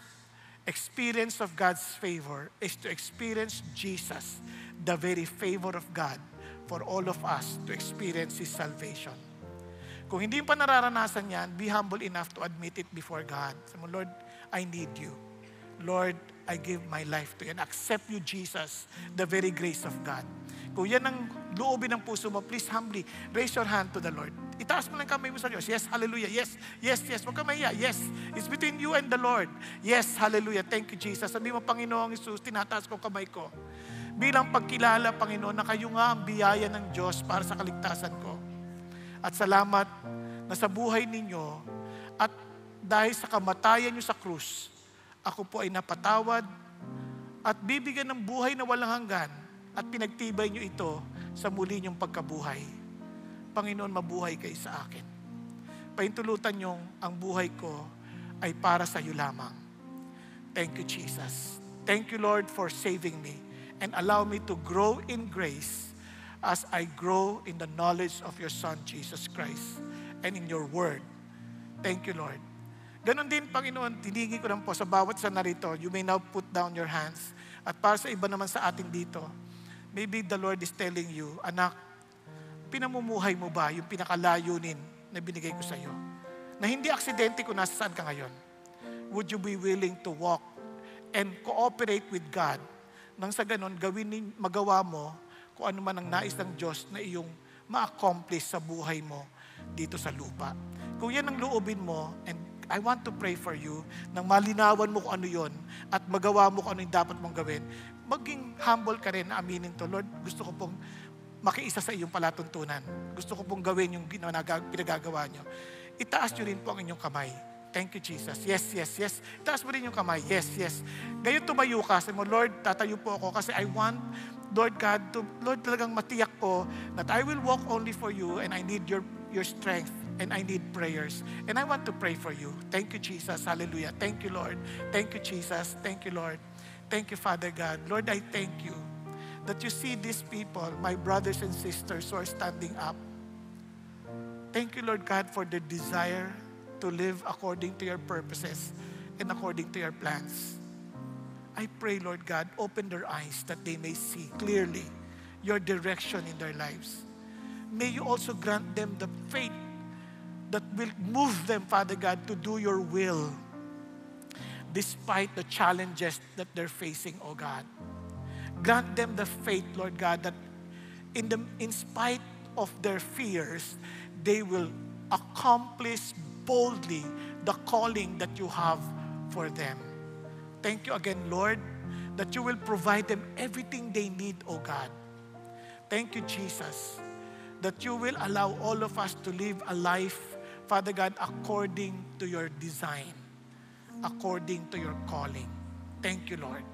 experience of God's favor is to experience Jesus, the very favor of God for all of us to experience His salvation. Kung hindi pa nararanasan yan, be humble enough to admit it before God. Sabi mo, Lord, I need you. Lord, I give my life to you and accept you, Jesus, the very grace of God. Kung yan ang loobin ng puso mo, please humbly raise your hand to the Lord. Itaas mo lang kamay mo sa Diyos. Yes, hallelujah. Yes, yes, yes. Huwag ka mahiya. Yes, it's between you and the Lord. Yes, hallelujah. Thank you, Jesus. Sabi mo, Panginoong Jesus, tinataas ko kamay ko. Bilang pagkilala, Panginoon, na kayo nga ang biyaya ng Diyos para sa kaligtasan ko. At salamat na sa buhay ninyo at dahil sa kamatayan nyo sa krus, ako po ay napatawad at bibigyan ng buhay na walang hanggan at pinagtibay nyo ito sa muli nyong pagkabuhay. Panginoon, mabuhay kayo sa akin. Paintulutan nyong ang buhay ko ay para sa iyo lamang. Thank you, Jesus. Thank you, Lord, for saving me and allow me to grow in grace as I grow in the knowledge of your Son, Jesus Christ, and in your word. Thank you, Lord. Ganon din, Panginoon, tinigi ko lang po sa bawat isa narito, you may now put down your hands. At para sa iba naman sa atin dito, maybe the Lord is telling you, anak, pinamumuhay mo ba yung pinakalayunin na binigay ko sa iyo? Na hindi aksidente kung nasa saan ka ngayon. Would you be willing to walk and cooperate with God nang sa ganon magawa mo kung ano man ang nais ng Diyos na iyong ma-accomplish sa buhay mo dito sa lupa. Kung yan ang loobin mo, and I want to pray for you, nang malinawan mo kung ano yon at magawa mo kung ano yung dapat mong gawin, maging humble ka rin na aminin to, Lord, gusto ko pong makiisa sa iyong palatuntunan. Gusto ko pong gawin yung pinagagawa nyo. Itaas nyo rin po ang inyong kamay. Thank you, Jesus. Yes, yes, yes. Itaas mo rin yung kamay. Yes, yes. Ngayon tumayo ka. Sabi mo, Lord, tatayo po ako kasi I want, Lord God, Lord, talagang matiyak ko that I will walk only for you and I need your strength and I need prayers. And I want to pray for you. Thank you, Jesus. Hallelujah. Thank you, Lord. Thank you, Jesus. Thank you, Lord. Thank you, Father God. Lord, I thank you that you see these people, my brothers and sisters who are standing up. Thank you, Lord God, for the desire to live according to your purposes and according to your plans. I pray, Lord God, open their eyes that they may see clearly your direction in their lives. May you also grant them the faith that will move them, Father God, to do your will despite the challenges that they're facing, oh God. Grant them the faith, Lord God, that in spite of their fears, they will accomplish boldly the calling that you have for them. Thank you again, Lord, that you will provide them everything they need, oh God. Thank you, Jesus, that you will allow all of us to live a life, Father God, according to your design, according to your calling. Thank you, Lord.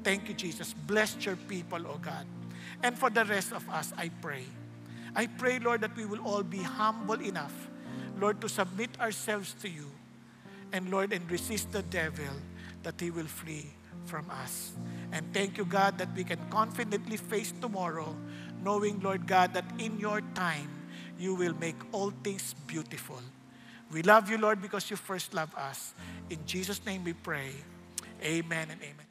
Thank you, Jesus. Bless your people, oh God. And for the rest of us, I pray, Lord, that we will all be humble enough, Lord, to submit ourselves to you. And Lord, and resist the devil, that he will flee from us. And thank you, God, that we can confidently face tomorrow, knowing, Lord God, that in your time, you will make all things beautiful. We love you, Lord, because you first love us. In Jesus' name we pray. Amen and amen.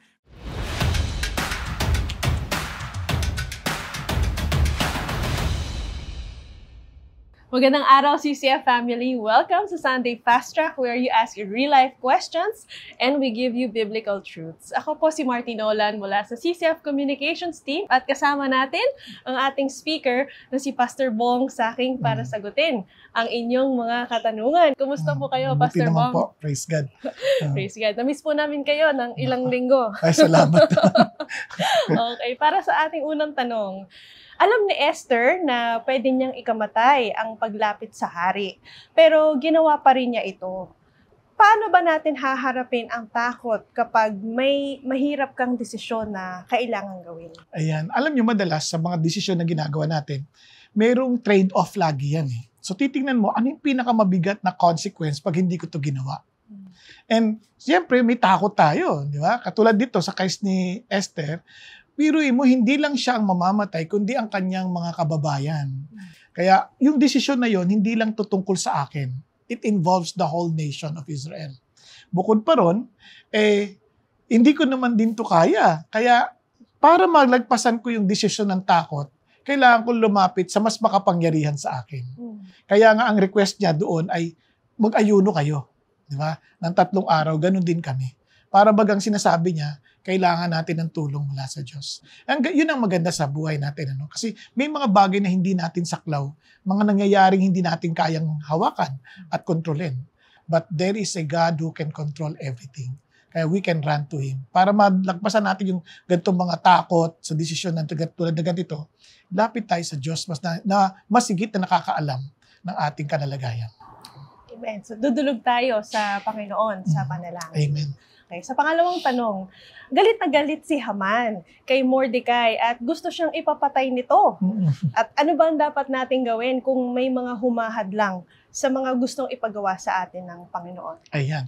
Magandang araw, CCF family. Welcome sa Sunday Fast Track, where you ask your real-life questions and we give you biblical truths. Ako po si Martin Nolan mula sa CCF Communications Team at kasama natin ang ating speaker na si Pastor Bong Saking para sagutin ang inyong mga katanungan. Kumusta po kayo, Pastor Bong? Po. Praise God. Praise God. Namiss po namin kayo ng ilang linggo. Ay, salamat. Okay, para sa ating unang tanong, alam ni Esther na pwede niyang ikamatay ang paglapit sa hari, pero ginawa pa rin niya ito. Paano ba natin haharapin ang takot kapag may mahirap kang desisyon na kailangan gawin? Ayan. Alam niyo, madalas sa mga desisyon na ginagawa natin, mayroong trade-off lagi yan eh. So titingnan mo, ano yung pinakamabigat na consequence pag hindi ko to ginawa? And siyempre, may takot tayo, di ba? Katulad dito sa case ni Esther, biruin mo, hindi lang siya ang mamamatay, kundi ang kanyang mga kababayan. Kaya yung desisyon na yon hindi lang tutungkol sa akin. It involves the whole nation of Israel. Bukod pa ron, hindi ko naman din to kaya. Kaya para maglagpasan ko yung desisyon ng takot, kailangan ko lumapit sa mas makapangyarihan sa akin. Kaya nga ang request niya doon ay mag-ayuno kayo. Di ba? Ng 3 araw, ganun din kami. Para bagang sinasabi niya, kailangan natin ng tulong mula sa Diyos. Yun ang maganda sa buhay natin. Ano? Kasi may mga bagay na hindi natin saklaw, mga nangyayaring hindi natin kayang hawakan at kontrolin. But there is a God who can control everything. Kaya we can run to Him. Para malagpasan natin yung ganitong mga takot sa desisyon na tulad na ganito, lapit tayo sa Diyos na mas higit na nakakaalam ng ating kanalagayan. Amen. So dudulog tayo sa Panginoon sa panalangin. Amen. Okay, sa pangalawang tanong, galit na galit si Haman kay Mordecai at gusto siyang ipapatay nito. At ano ba ang dapat nating gawin kung may mga humahadlang sa mga gustong ipagawa sa atin ng Panginoon? Ayan.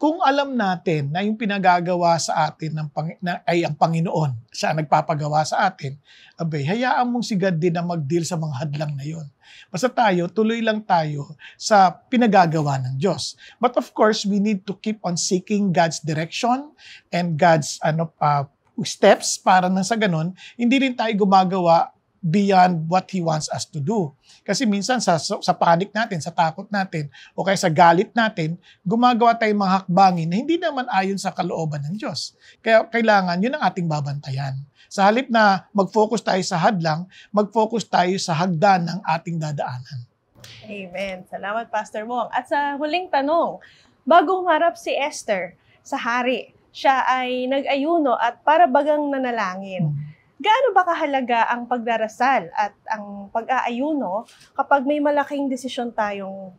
kung alam natin na yung pinagagawa sa atin ay ang Panginoon, siya ang nagpapagawa sa atin, abay, hayaan mong si God din na mag-deal sa mga hadlang na yon. Basta tayo, tuloy lang tayo sa pinagagawa ng Diyos. But of course, we need to keep on seeking God's direction and God's steps para nang sa ganun, hindi rin tayo gumagawa beyond what He wants us to do. Kasi minsan sa panic natin, sa takot natin, o kaya sa galit natin, gumagawa tayong mga hakbangin na hindi naman ayon sa kalooban ng Diyos. Kaya kailangan, yun ang ating babantayan. Sa halip na mag-focus tayo sa hadlang, mag-focus tayo sa hagdan ng ating dadaanan. Amen. Salamat, Pastor Wong. At sa huling tanong, bago humarap si Esther sa hari, siya ay nag-ayuno at para bagang nanalangin. Gaano ba kahalaga ang pagdarasal at ang pag-aayuno kapag may malaking desisyon tayong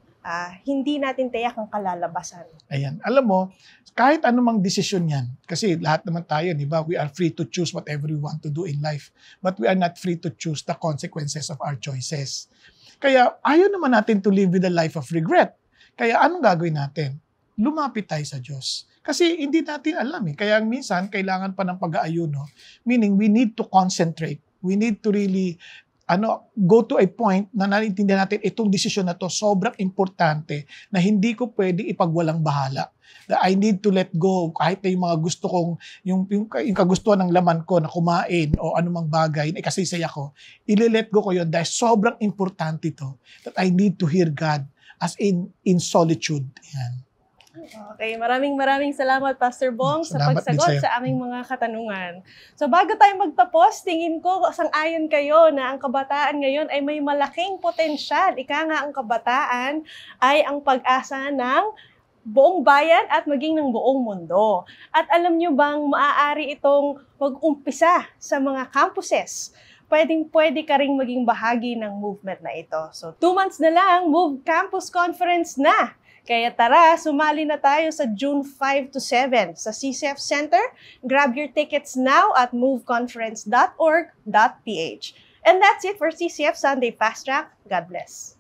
hindi natin tiyak ang kalalabasan? Ayan. Alam mo, kahit anumang desisyon yan, kasi lahat naman tayo, di ba, we are free to choose whatever we want to do in life, but we are not free to choose the consequences of our choices. Kaya ayaw naman natin to live with a life of regret. Kaya anong gagawin natin? Lumapit tayo sa Diyos. Kasi hindi natin alam eh. Kaya minsan, kailangan pa ng pag-aayuno. Meaning, we need to concentrate. We need to really go to a point na naiintindihan natin itong desisyon na to sobrang importante na hindi ko pwede ipagwalang bahala. That I need to let go kahit na yung mga gusto kong, yung kagustuhan ng laman ko na kumain o anumang bagay na ikasisaya ko, ile-let go ko yun dahil sobrang importante to that I need to hear God as in solitude. Yan. Okay, maraming salamat, Pastor Bong, sa Salamat din pagsagot sa'yo. sa aming mga katanungan. So bago tayo magtapos, tingin ko sang-ayon kayo na ang kabataan ngayon ay may malaking potensyal. Ika nga, ang kabataan ay ang pag-asa ng buong bayan at maging ng buong mundo. At alam nyo bang maaari itong mag-umpisa sa mga campuses? Pwede ka ring maging bahagi ng movement na ito. So 2 months na lang, Move Campus Conference na! Kaya tara, sumali na tayo sa June 5 to 7 sa CCF Center. Grab your tickets now at moveconference.org.ph. And that's it for CCF Sunday Fast Track. God bless.